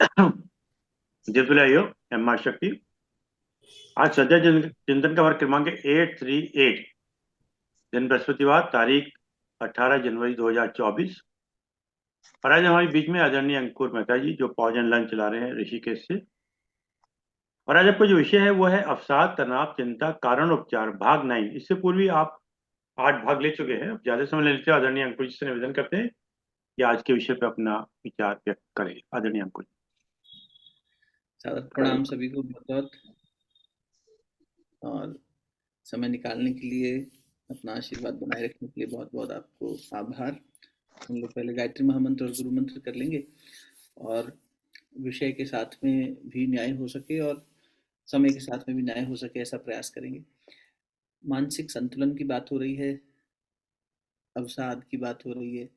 Divya M R शक्ति। आज सध्या चिंतन का वर्ग क्रमांक 838। दिन बृहस्पतिवार, तारीख 18 जनवरी 2024। और आज हमारे बीच में आदरणीय अंकुर मेहता जी, जो पॉज एंड लंच चला रहे हैं ऋषिकेश से। और आज आपका जो विषय है वो है अवसाद, तनाव, चिंता, कारण, उपचार, भाग 9। इससे पूर्व ही आप 8 भाग ले चुके हैं। अब ज्यादा समय ले लेते हैं। आदरणीय अंकुर जी से निवेदन करते हैं कि आज के विषय पे अपना विचार व्यक्त करें। आदरणीय अंकुर सादर प्रणाम सभी को बहुत बहुत। और समय निकालने के लिए, अपना आशीर्वाद बनाए रखने के लिए बहुत बहुत आपको आभार। हम लोग पहले गायत्री महामंत्र और गुरु मंत्र कर लेंगे और विषय के साथ में भी न्याय हो सके और समय के साथ में भी न्याय हो सके, ऐसा प्रयास करेंगे। मानसिक संतुलन की बात हो रही है, अवसाद की बात हो रही है।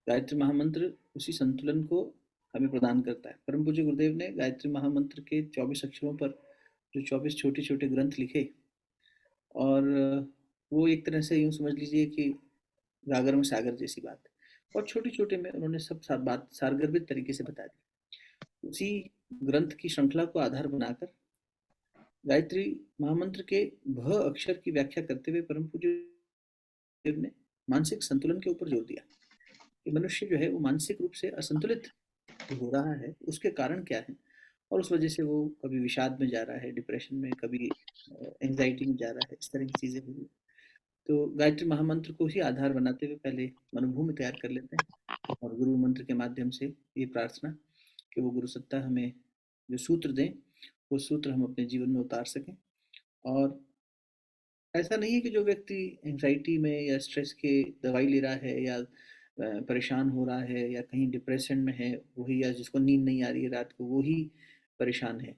गायत्री महामंत्र उसी संतुलन को हमें प्रदान करता है। परम पूज्य गुरुदेव ने गायत्री महामंत्र के 24 अक्षरों पर जो 24 छोटे छोटे ग्रंथ लिखे, और वो एक तरह से यूँ समझ लीजिए कि गागर में सागर जैसी बात है। और छोटे छोटे में उन्होंने सब बात सारगर्भित तरीके से बता दी। उसी ग्रंथ की श्रृंखला को आधार बनाकर गायत्री महामंत्र के भ अक्षर की व्याख्या करते हुए परम पूज्य देव ने मानसिक संतुलन के ऊपर जोर दिया कि मनुष्य जो है वो मानसिक रूप से असंतुलित हो रहा है, उसके कारण क्या है, और उस वजह से वो कभी विषाद में जा रहा है, डिप्रेशन में, कभी एंजाइटी में जा रहा है, इस तरह की चीज़ें हुई। तो गायत्री महामंत्र को ही आधार बनाते हुए पहले मनोभूमि तैयार कर लेते हैं और गुरु मंत्र के माध्यम से ये प्रार्थना कि वो गुरु सत्ता हमें जो सूत्र दें, वो सूत्र हम अपने जीवन में उतार सकें। और ऐसा नहीं है कि जो व्यक्ति एंजाइटी में या स्ट्रेस के दवाई ले रहा है या परेशान हो रहा है या कहीं डिप्रेशन में है वही, या जिसको नींद नहीं आ रही है रात को वही परेशान है,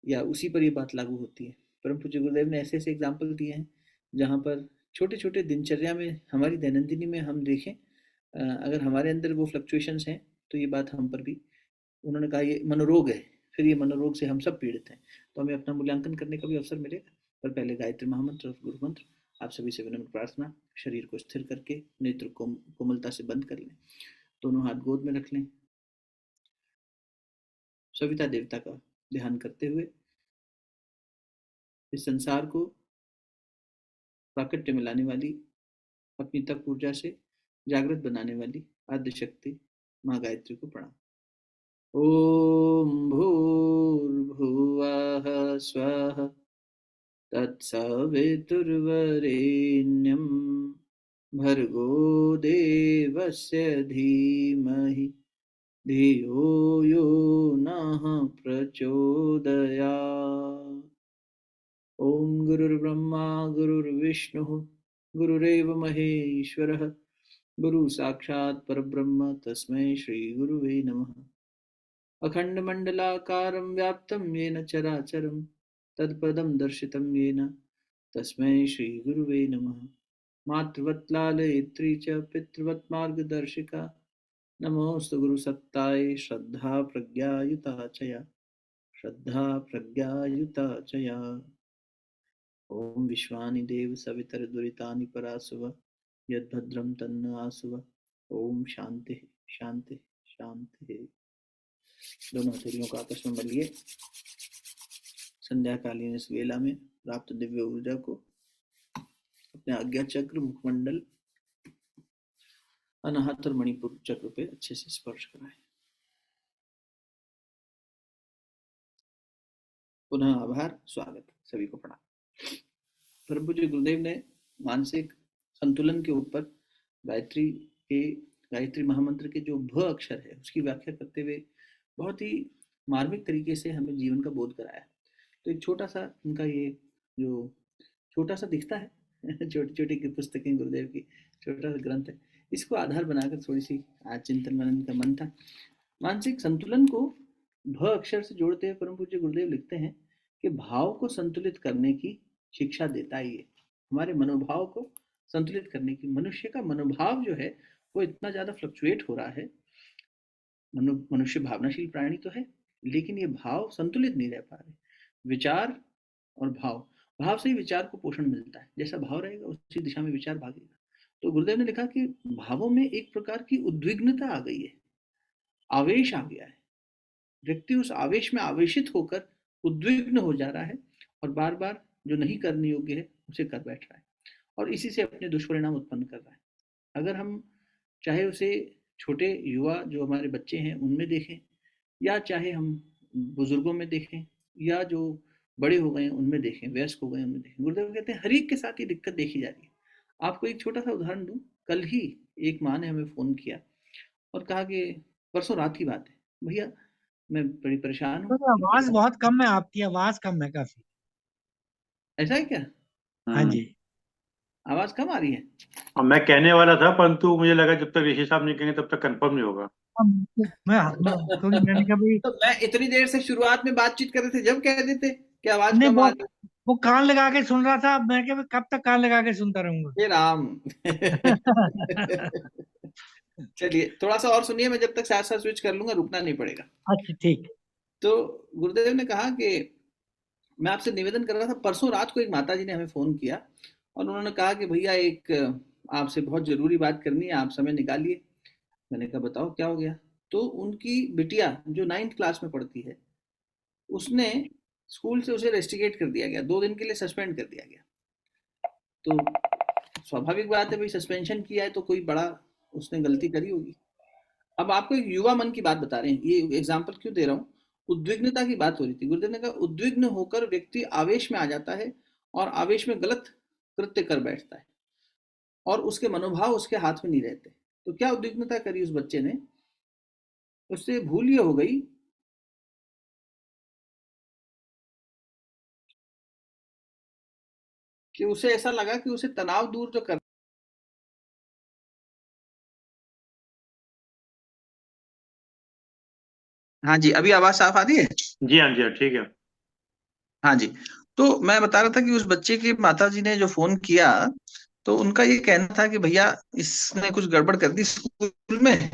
या उसी पर ये बात लागू होती है। परम पूज्य गुरुदेव ने ऐसे ऐसे एग्जाम्पल दिए हैं जहाँ पर छोटे छोटे दिनचर्या में, हमारी दैनंदिनी में हम देखें, अगर हमारे अंदर वो फ्लक्चुएशंस हैं तो ये बात हम पर भी, उन्होंने कहा ये मनोरोग है, फिर ये मनोरोग से हम सब पीड़ित हैं, तो हमें अपना मूल्यांकन करने का भी अवसर मिलेगा। पर पहले गायत्री महामंत्र और गुरु मंत्र। आप सभी से विनम्र प्रार्थना, शरीर को स्थिर करके नेत्र को कोमलता से बंद कर लें, दोनों हाथ गोद में रख लें, सविता देवता का ध्यान करते हुए इस संसार को प्राकट्य में लाने वाली, अपनी तप ऊर्जा से जागृत बनाने वाली आद्य शक्ति माँ गायत्री को प्रणाम। ओम भूर्भुवः स्वः तत्सवितुर्वरेण्यं भर्गो देवस्य धीमहि धियो यो नः प्रचोदयात्। ओम गुरुर्ब्रह्मा गुरुर्विष्णुः गुरुरेव महेश्वरः गुरु साक्षात् परब्रह्म तस्मै श्री गुरुवे नमः। अखण्डमण्डलाकारं व्याप्तं येन चराचरं तत्पदं दर्शितं येन तस्मै श्रीगुरुवे नमः। मातृवत् लालयित्री च पितृवत् मार्गदर्शिका नमोऽस्तु गुरुसत्ताय श्रद्धा प्रज्ञायुता च या, श्रद्धा प्रज्ञायुता च या। ॐ विश्वानि देव सवितर्दुरितानि परासुव यद्भद्रं तन्न आसुव। ओम शांति शांति शांति। दोनों हथेलियों को आपस में मलिए। संध्याकालीन इस वेला में प्राप्त दिव्य ऊर्जा को अपने आज्ञा चक्र, मुखमंडल, अनाहत और मणिपुर चक्र पे अच्छे से स्पर्श कराएं। पुनः आभार, स्वागत, सभी को प्रणाम। परम पूज्य गुरुदेव ने मानसिक संतुलन के ऊपर गायत्री के, गायत्री महामंत्र के जो भ अक्षर है उसकी व्याख्या करते हुए बहुत ही मार्मिक तरीके से हमें जीवन का बोध कराया। तो एक छोटा सा इनका ये जो छोटा सा दिखता है छोटी छोटी की पुस्तकें गुरुदेव की, छोटा सा ग्रंथ है, इसको आधार बनाकर थोड़ी सी आज चिंतन मनन का मन था। मानसिक संतुलन को भ अक्षर से जोड़ते हुए परम पूज्य गुरुदेव लिखते हैं कि भाव को संतुलित करने की शिक्षा देता है ये, हमारे मनोभाव को संतुलित करने की। मनुष्य का मनोभाव जो है वो इतना ज्यादा फ्लक्चुएट हो रहा है। मनुष्य भावनाशील प्राणी तो है, लेकिन ये भाव संतुलित नहीं रह पा रहे। विचार और भाव, भाव से ही विचार को पोषण मिलता है, जैसा भाव रहेगा उसी दिशा में विचार भागेगा। तो गुरुदेव ने लिखा कि भावों में एक प्रकार की उद्विग्नता आ गई है, आवेश आ गया है, व्यक्ति उस आवेश में आवेशित होकर उद्विग्न हो जा रहा है और बार बार जो नहीं करने योग्य है उसे कर बैठ रहा है और इसी से अपने दुष्परिणाम उत्पन्न कर रहा है। अगर हम चाहे उसे छोटे युवा जो हमारे बच्चे हैं उनमें देखें, या चाहे हम बुजुर्गों में देखें, या जो बड़े हो गए हैं उनमें देखें, वयस्क हो गए हैं उनमें देखें, गुरुदेव कहते हैं हर एक के साथ ये दिक्कत देखी जा रही है। आपको एक छोटा सा उदाहरण दूं, कल ही एक माँ ने हमें फ़ोन किया और कहा कि परसों रात की बात है, भैया मैं बड़ी परेशान हूँ। तो आवाज बहुत कम है, आपकी आवाज कम है काफी। ऐसा है क्या? हाँ जी। आवाज कम आ रही है? अब मैं कहने वाला था, परंतु मुझे लगा जब तक ऋषि साहब नहीं कहेंगे तब तक कंफर्म नहीं होगा। मैं थोड़ी, मैंने कहा भाई तो मैं इतनी देर से शुरुआत में बातचीत कर रहे थे, जब कह देते कि आवाज नहीं, कम आ रही है। वो कान लगा के सुन रहा था। मैं क्या कब तक कान लगा के सुनता रहूंगा। हे राम। चलिए थोड़ा सा और सुनिए, मैं जब तक साथ साथ स्विच कर लूंगा, रुकना नहीं पड़ेगा। अच्छा ठीक। तो गुरुदेव ने कहा कि मैं आपसे निवेदन कर रहा था, परसों रात को एक माता जी ने हमें फ़ोन किया और उन्होंने कहा कि भैया एक आपसे बहुत ज़रूरी बात करनी है, आप समय निकालिए। मैंने कहा बताओ क्या हो गया? तो उनकी बिटिया जो 9th क्लास में पढ़ती है, उसने स्कूल से उसे रेस्टिकेट कर दिया गया, 2 दिन के लिए सस्पेंड कर दिया गया। तो स्वाभाविक बात है भाई, सस्पेंशन किया है तो कोई बड़ा उसने गलती करी होगी। अब आपको एक युवा मन की बात बता रहे हैं, ये एग्जाम्पल क्यों दे रहा हूँ, उद्विग्नता की बात हो रही थी। गुरुदेव ने कहा उद्विग्न होकर व्यक्ति आवेश में आ जाता है और आवेश में गलत कृत्य कर बैठता है और उसके मनोभाव उसके हाथ में नहीं रहते। तो क्या उद्विग्नता करी उस बच्चे ने, उससे भूल ये हो गई कि उसे ऐसा लगा कि उसे तनाव दूर जो कर। हाँ जी, अभी आवाज साफ आ रही है? जी हाँ, जी हाँ, ठीक है। हाँ जी। तो मैं बता रहा था कि उस बच्चे की माता जी ने जो फोन किया, तो उनका ये कहना था कि भैया इसने कुछ गड़बड़ कर दी स्कूल में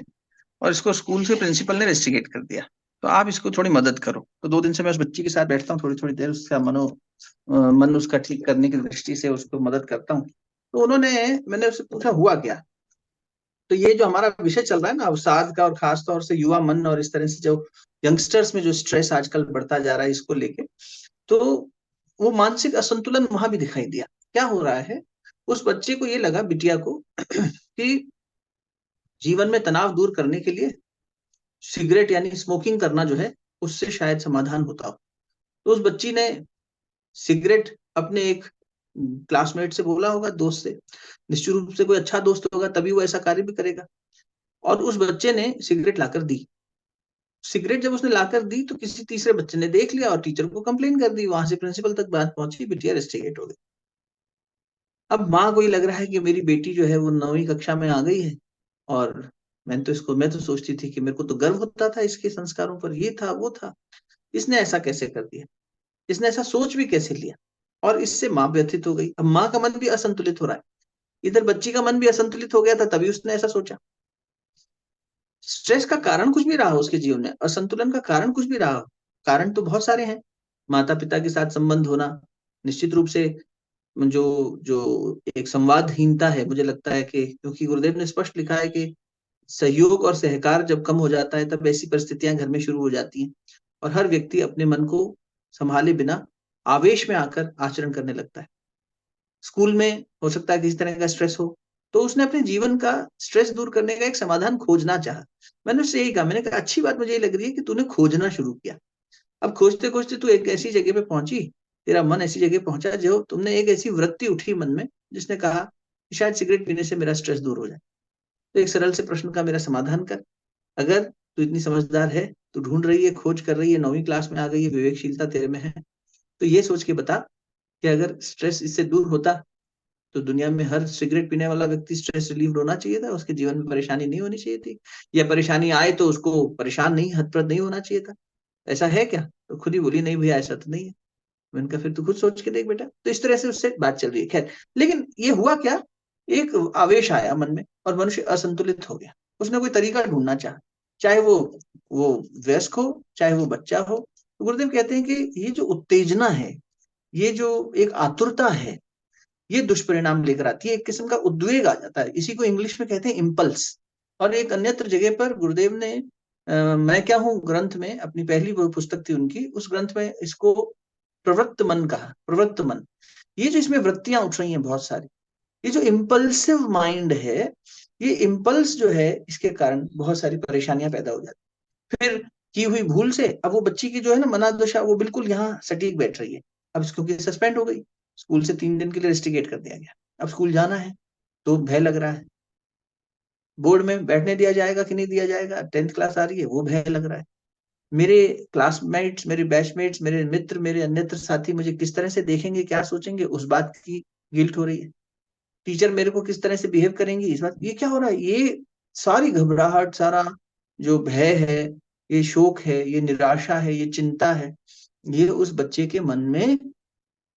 और इसको स्कूल से प्रिंसिपल ने रेस्टिकेट कर दिया, तो आप इसको थोड़ी मदद करो। तो 2 दिन से मैं उस बच्ची के साथ बैठता हूँ, थोड़ी थोड़ी देर उसका मन उसका ठीक करने की दृष्टि से उसको मदद करता हूँ। तो मैंने उससे पूछा हुआ क्या। तो ये जो हमारा विषय चल रहा है ना अवसाद का, और खास तौर से युवा मन और इस तरह से जो यंगस्टर्स में जो स्ट्रेस आजकल बढ़ता जा रहा है इसको लेके, तो वो मानसिक असंतुलन वहां भी दिखाई दिया। क्या हो रहा है, उस बच्चे को ये लगा, बिटिया को, कि जीवन में तनाव दूर करने के लिए सिगरेट यानी स्मोकिंग करना जो है उससे शायद समाधान होता हो। तो उस बच्ची ने सिगरेट अपने एक क्लासमेट से बोला होगा, दोस्त से, निश्चित रूप से कोई अच्छा दोस्त होगा तभी वो ऐसा कार्य भी करेगा, और उस बच्चे ने सिगरेट लाकर दी। सिगरेट जब उसने लाकर दी तो किसी तीसरे बच्चे ने देख लिया और टीचर को कंप्लेन कर दी, वहां से प्रिंसिपल तक बात पहुंची, बिटिया रेस्टिकेट हो गई। अब माँ को ये लग रहा है कि मेरी बेटी जो है वो 9वीं कक्षा में आ गई है, और मैं तो सोचती थी कि मेरे को तो गर्व होता था इसके संस्कारों पर, ये था वो था, इसने ऐसा कैसे कर दिया, इसने ऐसा सोच भी कैसे लिया। और इससे माँ व्यथित हो गई। अब माँ का मन भी असंतुलित हो रहा है, इधर बच्ची का मन भी असंतुलित हो गया था, तभी उसने ऐसा सोचा। स्ट्रेस का कारण कुछ भी रहा हो उसके जीवन में, असंतुलन का कारण कुछ भी रहा हो, कारण तो बहुत सारे हैं। माता पिता के साथ संबंध होना, निश्चित रूप से जो जो एक संवादहीनता है, मुझे लगता है कि क्योंकि गुरुदेव ने स्पष्ट लिखा है कि सहयोग और सहकार जब कम हो जाता है तब ऐसी परिस्थितियां घर में शुरू हो जाती हैं और हर व्यक्ति अपने मन को संभाले बिना आवेश में आकर आचरण करने लगता है। स्कूल में हो सकता है किसी तरह का स्ट्रेस हो, तो उसने अपने जीवन का स्ट्रेस दूर करने का एक समाधान खोजना चाहा। मैंने उससे यही कहा, मैंने कहा अच्छी बात मुझे ये लग रही है कि तूने खोजना शुरू किया। अब खोजते खोजते तू एक ऐसी जगह पे पहुंची, तेरा मन ऐसी जगह पहुंचा जो तुमने एक ऐसी वृत्ति उठी मन में जिसने कहा कि शायद सिगरेट पीने से मेरा स्ट्रेस दूर हो जाए। तो एक सरल से प्रश्न का मेरा समाधान कर। अगर तू इतनी समझदार है, तू ढूंढ रही है, खोज कर रही है, 9वीं क्लास में आ गई है, विवेकशीलता तेरे में है, तो ये सोच के बता कि अगर स्ट्रेस इससे दूर होता तो दुनिया में हर सिगरेट पीने वाला व्यक्ति स्ट्रेस रिलीव होना चाहिए था, उसके जीवन में परेशानी नहीं होनी चाहिए थी, या परेशानी आए तो उसको परेशान नहीं, हतप्रद नहीं होना चाहिए था। ऐसा है क्या? तो खुद ही बोली नहीं भैया ऐसा तो नहीं है। मैंने कहा फिर तू खुद सोच के देख बेटा। तो इस तरह से उससे बात चल रही है। खैर, लेकिन ये हुआ क्या, एक आवेश आया मन में और मनुष्य असंतुलित हो गया। उसने कोई तरीका ढूंढना चाहा, चाहे वो वयस्क हो चाहे वो बच्चा हो। तो गुरुदेव कहते हैं कि ये जो उत्तेजना है, ये जो एक आतुरता है, ये दुष्परिणाम लेकर आती है, एक किस्म का उद्वेग आ जाता है, इसी को इंग्लिश में कहते हैं इम्पल्स। और एक अन्यत्र जगह पर गुरुदेव ने मैं क्या हूँ ग्रंथ में, अपनी पहली वो पुस्तक थी उनकी, उस ग्रंथ में इसको प्रवृत्त मन कहा, प्रवृत्त मन। ये जो इसमें वृत्तियां उठ रही हैं बहुत सारी, ये जो इम्पल्सिव माइंड है, ये इम्पल्स जो है, इसके कारण बहुत सारी परेशानियां पैदा हो जाती। फिर की हुई भूल से अब वो बच्ची की जो है ना मनादशा, वो बिल्कुल यहाँ सटीक बैठ रही है। अब क्योंकि सस्पेंड हो गई, स्कूल से 3 दिन के लिए रेस्टिकेट कर दिया गया, अब स्कूल जाना है तो भय लग रहा है, बोर्ड में बैठने दिया जाएगा कि नहीं दिया जाएगा, 10th क्लास आ रही है, वो भय लग रहा है। मेरे क्लासमेट्स, मेरे बैचमेट्स, मेरे मित्र, मेरे अन्यत्र साथी मुझे किस तरह से देखेंगे, क्या सोचेंगे, उस बात की गिल्ट हो रही है। टीचर मेरे को किस तरह से बिहेव करेंगी, इस बात, ये क्या हो रहा है, ये सारी घबराहट, सारा जो भय है, ये शोक है, ये निराशा है, ये चिंता है, ये उस बच्चे के मन में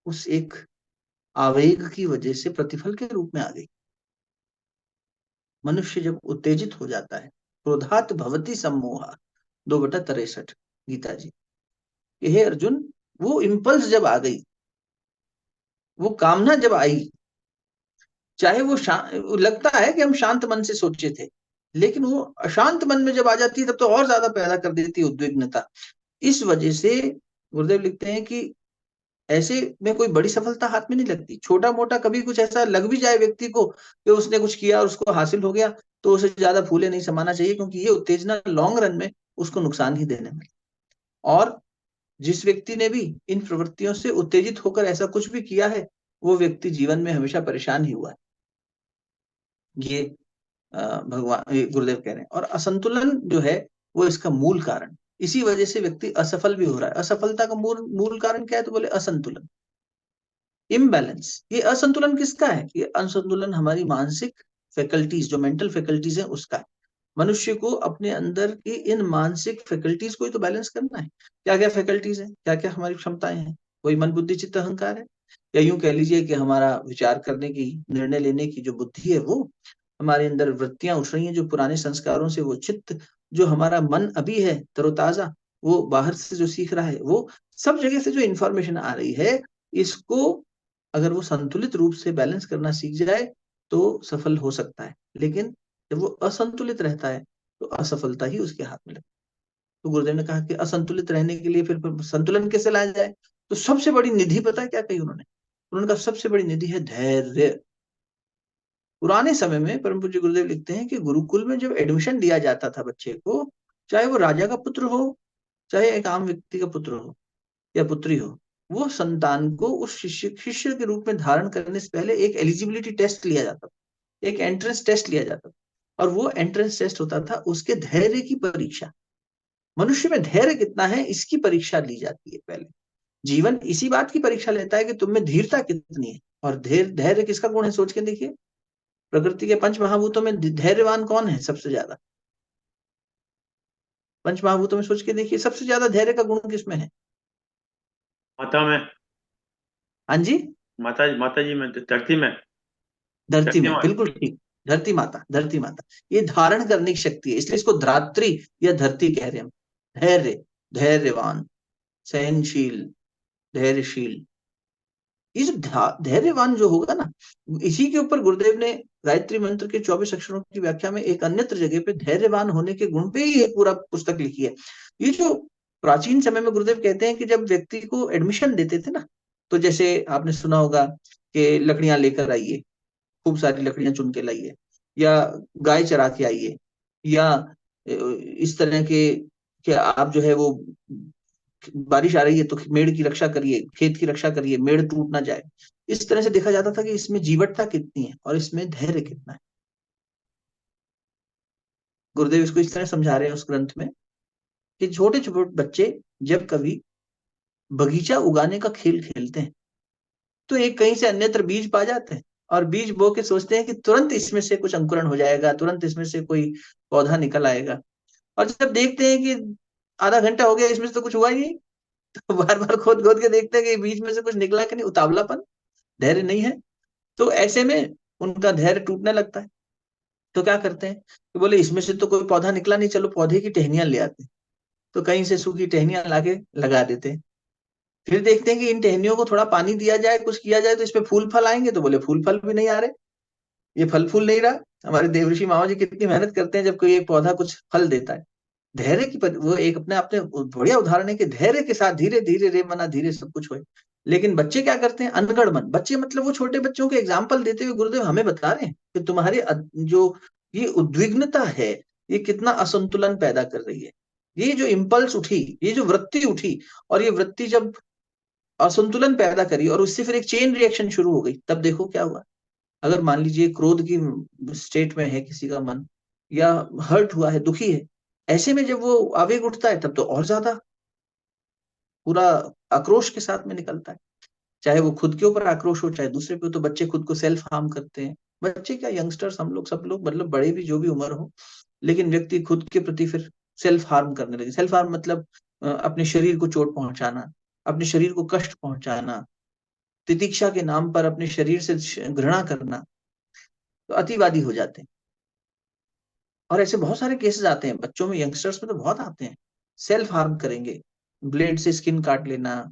उस एक आवेग की वजह से प्रतिफल के रूप में आ गई। मनुष्य जब उत्तेजित हो जाता है, क्रोधात भवति सम्मोहा, 2/63 गीता जी। हे अर्जुन, वो इम्पल्स जब आ गई, वो कामना जब आई, चाहे वो लगता है कि हम शांत मन से सोचे थे, लेकिन वो अशांत मन में जब आ जाती है तब तो और ज्यादा पैदा कर देती है उद्विग्नता। इस वजह से गुरुदेव लिखते हैं कि ऐसे में कोई बड़ी सफलता हाथ में नहीं लगती। छोटा मोटा कभी कुछ ऐसा लग भी जाए व्यक्ति को कि उसने कुछ किया और उसको हासिल हो गया, तो उसे ज्यादा फूले नहीं समाना चाहिए, क्योंकि ये उत्तेजना लॉन्ग रन में उसको नुकसान ही देने वाली। और जिस व्यक्ति ने भी इन प्रवृत्तियों से उत्तेजित होकर ऐसा कुछ भी किया है, वो व्यक्ति जीवन में हमेशा परेशान ही हुआ है। ये भगवान, ये गुरुदेव कह रहे हैं। और असंतुलन जो है वो इसका मूल कारण, इसी वजह से व्यक्ति असफल भी हो रहा है। असफलता का मूल मूल कारण क्या है, तो बोले असंतुलन, इम्बैलेंस। ये असंतुलन किसका है, ये असंतुलन हमारी मानसिक फैकल्टीज, जो मेंटल फैकल्टीज है उसका है। मनुष्य को अपने अंदर की इन मानसिक फैकल्टीज को ही तो बैलेंस करना है। क्या क्या फैकल्टीज है, क्या क्या हमारी क्षमताएं हैं, वही मन बुद्धि चित्त अहंकार है। या यूं कह लीजिए कि हमारा विचार करने की, निर्णय लेने की जो बुद्धि है, वो हमारे अंदर वृत्तियां उठ रही हैं जो पुराने संस्कारों से, वो चित्त, जो हमारा मन अभी है तरोताजा, वो बाहर से जो सीख रहा है, वो सब जगह से जो इंफॉर्मेशन आ रही है, इसको अगर वो संतुलित रूप से बैलेंस करना सीख जाए तो सफल हो सकता है। लेकिन जब वो असंतुलित रहता है तो असफलता ही उसके हाथ में लगती है। तो गुरुदेव ने कहा कि असंतुलित रहने के लिए फिर संतुलन कैसे लाया जाए, तो सबसे बड़ी निधि पता है क्या कही उन्होंने? उन्होंने कहा सबसे बड़ी निधि है धैर्य। पुराने समय में परम पूज्य गुरुदेव लिखते हैं कि गुरुकुल में जब एडमिशन दिया जाता था बच्चे को, चाहे वो राजा का पुत्र हो, चाहे एक आम व्यक्ति का पुत्र हो या पुत्री हो, वो संतान को उस शिष्य के रूप में धारण करने से पहले एक एलिजिबिलिटी टेस्ट लिया जाता था, एक एंट्रेंस टेस्ट लिया जाता था। और वो एंट्रेंस टेस्ट होता था उसके धैर्य की परीक्षा। मनुष्य में धैर्य कितना है, इसकी परीक्षा ली जाती है पहले। जीवन इसी बात की परीक्षा लेता है कि तुम में धीरता कितनी है। और धैर्य किसका गुण है, सोच के देखिए। प्रकृति के 5 महाभूतों में धैर्यवान कौन है सबसे ज्यादा? 5 महाभूतों में सोच के देखिए, सबसे ज्यादा धैर्य का गुण किसमें है? माता में। हाँ जी, माता जी में, धरती में। धरती धरती में, माँ। बिल्कुल ठीक। धरती माता, धरती माता, ये धारण करने की शक्ति है, इसलिए इसको धात्री या धरती कह रहे हैं हम। धैर्य, धैर्यवान, सहनशील, धैर्यशील, ये जो धैर्यवान जो होगा ना, इसी के ऊपर गुरुदेव ने गायत्री मंत्र के 24 अक्षरों की व्याख्या में एक अन्यत्र जगह पे धैर्यवान होने के गुण पे ही एक पूरा पुस्तक लिखी है। ये जो प्राचीन समय में गुरुदेव कहते हैं कि जब व्यक्ति को एडमिशन देते थे ना, तो जैसे आपने सुना होगा कि लकड़ियां लेकर आइए, खूब सारी लकड़ियां चुन के लाइए, या गाय चरा के आइए, या इस तरह के कि आप जो है वो बारिश आ रही है तो मेड़ की रक्षा करिए, खेत की रक्षा करिए, मेड़ टूट ना जाए। इस तरह से देखा जाता था कि इसमें जीवटता कितनी है और इसमें धैर्य कितना है। गुरुदेव इसको इस तरह समझा रहे हैं उस ग्रंथ में कि छोटे छोटे बच्चे जब कभी बगीचा उगाने का खेल खेलते हैं, तो एक कहीं से अन्यत्र बीज पा जाते हैं और बीज बो के सोचते हैं कि तुरंत इसमें से कुछ अंकुरण हो जाएगा, तुरंत इसमें से कोई पौधा निकल आएगा। और जब देखते हैं कि आधा घंटा हो गया, इसमें से तो कुछ हुआ ही नहीं, तो बार बार खोद खोद के देखते हैं कि बीच में से कुछ निकला कि नहीं, उतावलापन, धैर्य नहीं है। तो ऐसे में उनका धैर्य टूटने लगता है। तो क्या करते हैं कि बोले इसमें से तो कोई पौधा निकला नहीं, चलो पौधे की टहनियां ले आते हैं। तो कहीं से सूखी टहनियां लाके लगा देते हैं। फिर देखते हैं कि इन टहनियों को थोड़ा पानी दिया जाए, कुछ किया जाए तो इसमें फूल फल आएंगे, तो बोले फूल फल भी नहीं आ रहे, ये फल फूल नहीं रहा। हमारे देवऋषि मामा जी कितनी मेहनत करते हैं जब कोई एक पौधा कुछ फल देता है। धैर्य की वो एक अपने आपने बढ़िया उदाहरण है कि धैर्य के साथ धीरे धीरे रे मना धीरे सब कुछ हो। लेकिन बच्चे क्या करते हैं, अनगढ़ मन बच्चे, मतलब वो छोटे बच्चों के एग्जाम्पल देते हुए गुरुदेव हमें बता रहे हैं कि तुम्हारी जो ये उद्विग्नता है ये कितना असंतुलन पैदा कर रही है। ये जो इम्पल्स उठी, ये जो वृत्ति उठी, और ये वृत्ति जब असंतुलन पैदा करी और उससे फिर एक चेन रिएक्शन शुरू हो गई, तब देखो क्या हुआ। अगर मान लीजिए क्रोध की स्टेट में है किसी का मन, या हर्ट हुआ है, दुखी है, ऐसे में जब वो आवेग उठता है तब तो और ज्यादा पूरा आक्रोश के साथ में निकलता है। चाहे वो खुद के ऊपर आक्रोश हो चाहे दूसरे पे हो। तो बच्चे खुद को सेल्फ हार्म करते हैं। बच्चे क्या, यंगस्टर्स, हम लोग सब लोग, मतलब बड़े भी, जो भी उम्र हो, लेकिन व्यक्ति खुद के प्रति फिर सेल्फ हार्म करने लगे। सेल्फ हार्म मतलब अपने शरीर को चोट पहुंचाना, अपने शरीर को कष्ट पहुंचाना, तितिक्षा के नाम पर अपने शरीर से घृणा करना, तो अतिवादी हो जाते हैं। और ऐसे बहुत सारे केसेस आते हैं बच्चों में, यंगस्टर्स में तो बहुत आते हैं। सेल्फ हार्म करेंगे, ब्लेड से स्किन काट लेना,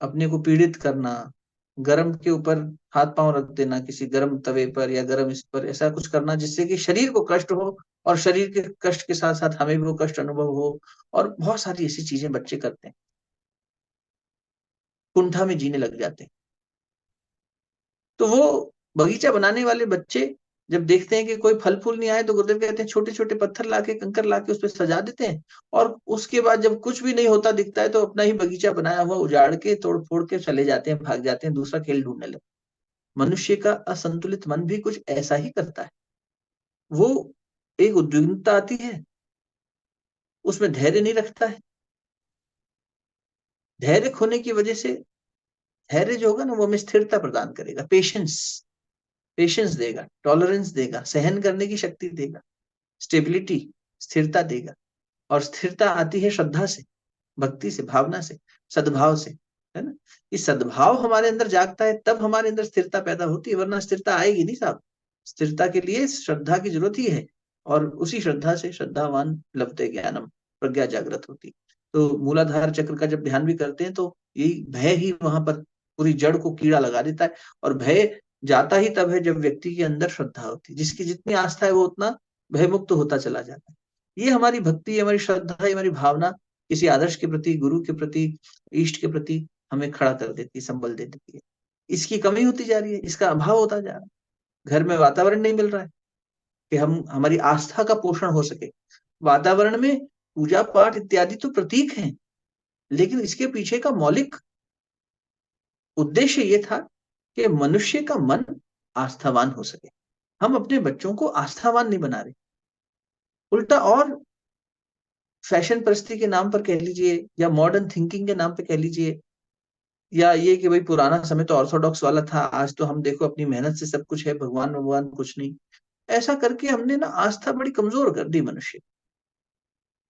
अपने को पीड़ित करना, गरम के ऊपर हाथ पांव रख देना किसी गरम तवे पर या गरम इस पर, ऐसा कुछ करना जिससे कि शरीर को कष्ट हो और शरीर के कष्ट के साथ साथ हमें भी वो कष्ट अनुभव हो। और बहुत सारी ऐसी चीजें बच्चे करते हैं, कुंठा में जीने लग जाते हैं। तो वो बगीचा बनाने वाले बच्चे जब देखते हैं कि कोई फल फूल नहीं आए, तो गुरुदेव कहते हैं छोटे छोटे पत्थर लाके, कंकर लाके उस पर सजा देते हैं। और उसके बाद जब कुछ भी नहीं होता दिखता है, तो अपना ही बगीचा बनाया हुआ उजाड़ के, तोड़ फोड़ के चले जाते हैं, भाग जाते हैं, दूसरा खेल ढूंढने लगते। मनुष्य का असंतुलित मन भी कुछ ऐसा ही करता है। वो एक उद्विग्नता आती है, उसमें धैर्य नहीं रखता है। धैर्य खोने की वजह से, धैर्य जो होगा ना वो हमें स्थिरता प्रदान करेगा, पेशेंस, पेशेंस देगा, टॉलरेंस देगा, सहन करने की शक्ति देगा, स्टेबिलिटी, स्थिरता देगा। और स्थिरता आती है श्रद्धा से, भक्ति से, भावना से, सद्भाव से, है ना। ये सद्भाव हमारे अंदर जागता है तब हमारे अंदर स्थिरता पैदा होती है, वरना स्थिरता आएगी नहीं साहब। स्थिरता के लिए श्रद्धा की जरूरत ही है। और उसी श्रद्धा से श्रद्धावान लभते ज्ञानम, प्रज्ञा जागृत होती। तो मूलाधार चक्र का जब ध्यान भी करते हैं तो यही भय ही वहां पर पूरी जड़ को कीड़ा लगा देता है। और भय जाता ही तब है जब व्यक्ति के अंदर श्रद्धा होती है। जिसकी जितनी आस्था है वो उतना भयमुक्त होता चला जाता है। ये हमारी भक्ति, हमारी श्रद्धा, हमारी भावना किसी आदर्श के प्रति, गुरु के प्रति, इष्ट के प्रति हमें खड़ा कर देती है, संबल दे देती है। इसकी कमी होती जा रही है, इसका अभाव होता जा रहा है। घर में वातावरण नहीं मिल रहा है कि हम हमारी आस्था का पोषण हो सके। वातावरण में पूजा पाठ इत्यादि तो प्रतीक हैं, लेकिन इसके पीछे का मौलिक उद्देश्य ये था कि मनुष्य का मन आस्थावान हो सके। हम अपने बच्चों को आस्थावान नहीं बना रहे, उल्टा और फैशन परिस्थिति के नाम पर कह लीजिए, या मॉडर्न थिंकिंग के नाम पे कह लीजिए, या ये कि भाई पुराना समय तो ऑर्थोडॉक्स वाला था, आज तो हम देखो अपनी मेहनत से सब कुछ है, भगवान भगवान कुछ नहीं। ऐसा करके हमने ना आस्था बड़ी कमजोर कर दी। मनुष्य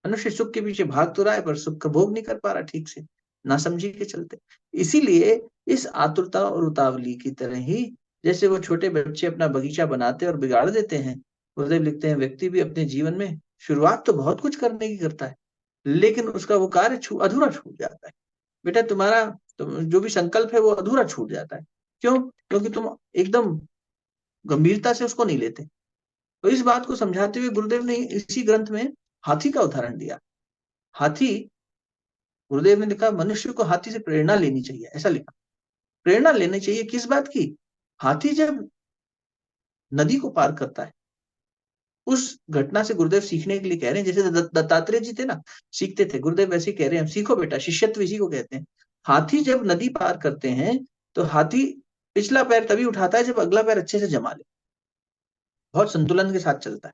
मनुष्य सुख के पीछे भाग तो रहा है, पर सुख का भोग नहीं कर पा रहा ठीक से, ना समझी के चलते। इसीलिए इस आतुरता और उतावली की तरह ही, जैसे वो छोटे बच्चे अपना बगीचा बनाते और बिगाड़ देते हैं, गुरुदेव लिखते हैं व्यक्ति भी अपने जीवन में शुरुआत तो बहुत कुछ करने की करता है, लेकिन उसका वो कार्य अधूरा छूट जाता है। बेटा तुम्हारा जो भी संकल्प है वो अधूरा छूट जाता है। क्यों? क्योंकि तुम एकदम गंभीरता से उसको नहीं लेते। तो इस बात को समझाते हुए गुरुदेव ने इसी ग्रंथ में हाथी का उदाहरण दिया। हाथी, गुरुदेव ने लिखा मनुष्य को हाथी से प्रेरणा लेनी चाहिए, ऐसा लिखा। प्रेरणा लेनी चाहिए किस बात की? हाथी जब नदी को पार करता है, उस घटना से गुरुदेव सीखने के लिए कह रहे हैं। जैसे दत्तात्रेय जी थे ना, सीखते थे, गुरुदेव वैसे कह रहे हैं सीखो बेटा, शिष्यत्व इसी को कहते हैं। हाथी जब नदी पार करते हैं तो हाथी पिछला पैर तभी उठाता है जब अगला पैर अच्छे से जमा ले, बहुत संतुलन के साथ चलता है।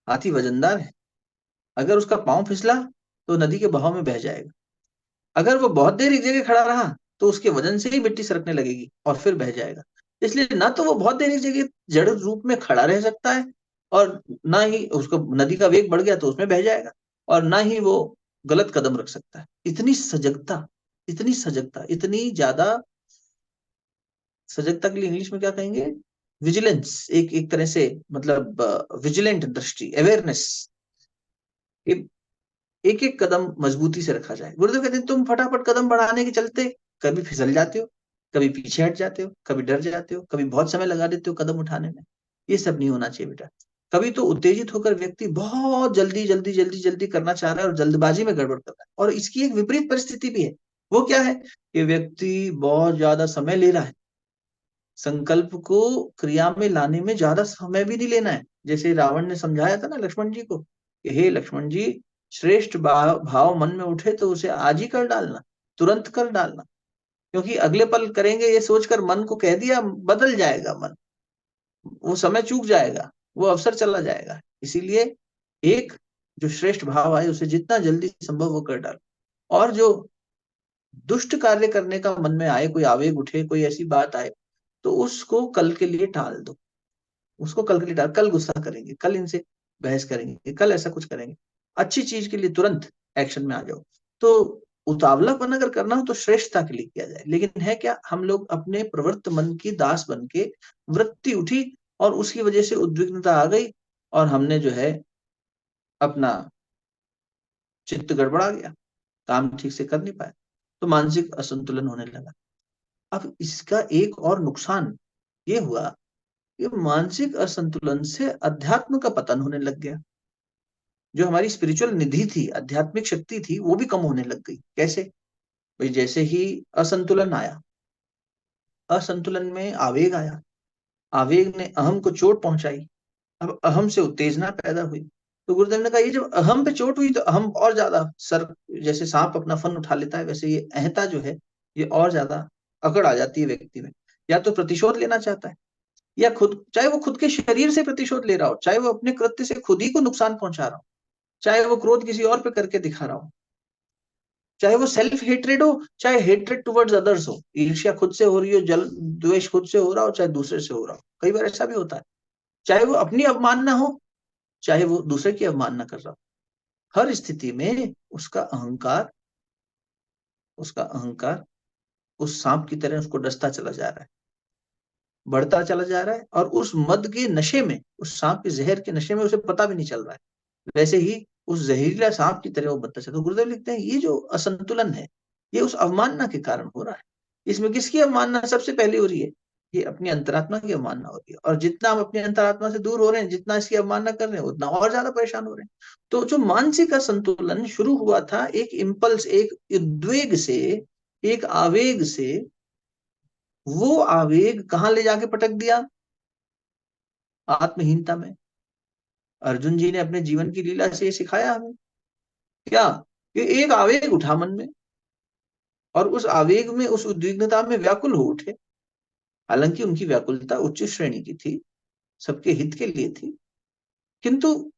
हाथी वजनदार है, अगर उसका पांव फिसला तो नदी के बहाव में बह जाएगा। अगर वो बहुत देर एक जगह खड़ा रहा तो उसके वजन से ही मिट्टी सरकने लगेगी और फिर बह जाएगा। इसलिए ना तो वो बहुत देर एक जगह जड़ रूप में खड़ा रह सकता है, और ना ही उसको नदी का वेग बढ़ गया तो उसमें बह जाएगा, और ना ही वो गलत कदम रख सकता है। इतनी सजगता, इतनी सजगता, इतनी ज्यादा सजगता के लिए इंग्लिश में क्या कहेंगे? विजिलेंस, एक तरह से, मतलब विजिलेंट दृष्टि, अवेयरनेस। एक एक कदम मजबूती से रखा जाए। गुरुदेव कहते हैं तुम फटाफट कदम बढ़ाने के चलते कभी फिसल जाते हो, कभी पीछे हट जाते हो, कभी डर जाते हो, कभी बहुत समय लगा देते हो कदम उठाने में। ये सब नहीं होना चाहिए बेटा। कभी तो उत्तेजित होकर व्यक्ति बहुत जल्दी जल्दी जल्दी जल्दी करना चाह रहा है और जल्दबाजी में गड़बड़ कर रहा है। और इसकी एक विपरीत परिस्थिति भी है। वो क्या है कि व्यक्ति बहुत ज्यादा समय ले रहा है। संकल्प को क्रिया में लाने में ज्यादा समय भी नहीं लेना है। जैसे रावण ने समझाया था ना लक्ष्मण जी को कि हे लक्ष्मण जी, श्रेष्ठ भाव मन में उठे तो उसे आज ही कर डालना, तुरंत कर डालना, क्योंकि अगले पल करेंगे ये सोचकर मन को कह दिया, बदल जाएगा मन, वो समय चूक जाएगा, वो अवसर चला जाएगा। इसीलिए एक जो श्रेष्ठ भाव आए उसे जितना जल्दी संभव वो कर डालो। और जो दुष्ट कार्य करने का मन में आए, कोई आवेग उठे, कोई ऐसी बात आए, तो उसको कल के लिए टाल दो। उसको कल के लिए टाल, कल गुस्सा करेंगे, कल इनसे बहस करेंगे, कल ऐसा कुछ करेंगे। अच्छी चीज के लिए तुरंत एक्शन में आ जाओ। तो उतावलापन अगर करना हो तो श्रेष्ठता के लिए किया जाए। लेकिन है क्या, हम लोग अपने प्रवृत्त मन की दास बन के, वृत्ति उठी और उसकी वजह से उद्विग्नता आ गई और हमने जो है अपना चित्त गड़बड़ा गया, काम ठीक से कर नहीं पाए, तो मानसिक असंतुलन होने लगा। अब इसका एक और नुकसान ये हुआ कि मानसिक असंतुलन से अध्यात्म का पतन होने लग गया। जो हमारी स्पिरिचुअल निधि थी, आध्यात्मिक शक्ति थी, वो भी कम होने लग गई। कैसे? भाई जैसे ही असंतुलन आया, असंतुलन में आवेग आया, आवेग ने अहम को चोट पहुंचाई, अब अहम से उत्तेजना पैदा हुई। तो गुरुदेव ने कहा ये जब अहम पे चोट हुई तो अहम और ज्यादा सर, जैसे सांप अपना फन उठा लेता है वैसे ये अहंता जो है ये और ज्यादा अकड़ आ जाती है व्यक्ति में। या तो प्रतिशोध लेना चाहता है, या खुद, चाहे वो खुद के शरीर से प्रतिशोध ले रहा हो, चाहे वो अपने कृत्य से खुद ही को नुकसान पहुंचा रहा हो, चाहे वो क्रोध किसी और पे करके दिखा रहा हो, चाहे वो सेल्फ हेट्रेड हो, चाहे हेट्रेड टुवर्ड्स अदर्स हो, ईर्ष्या खुद से हो रही हो, जल द्वेष खुद से हो रहा हो, चाहे दूसरे से हो रहा हो। कई बार ऐसा भी होता है, चाहे वो अपनी अवमानना हो, चाहे वो दूसरे की अवमानना कर रहा हो। हर स्थिति में उसका अहंकार उस सांप की तरह उसको डसता चला जा रहा है, बढ़ता चला जा रहा है, और उस मद के नशे में, उस सांप के जहर के नशे में उसे पता भी नहीं चल रहा है। वैसे ही उस जहरीला सांप की तरह वो बनता चला। तो गुरुदेव लिखते हैं ये जो असंतुलन है ये उस अवमानना के कारण हो रहा है। इसमें किसकी अवमानना सबसे पहले हो रही है? ये अपनी अंतरात्मा की अवमानना हो रही है। और जितना हम अपनी अंतरात्मा से दूर हो रहे हैं, जितना इसकी अवमानना कर रहे हैं, उतना और ज्यादा परेशान हो रहे हैं। तो जो मानसिक असंतुलन शुरू हुआ था एक इम्पल्स, एक उद्वेग से, एक आवेग से, वो आवेग कहां ले जाके पटक दिया? आत्महीनता में। अर्जुन जी ने अपने जीवन की लीला से ये सिखाया हमें क्या, कि एक आवेग उठा मन में और उस आवेग में, उस उद्विग्नता में व्याकुल हो उठे। हालांकि उनकी व्याकुलता उच्च श्रेणी की थी, सबके हित के लिए थी, किंतु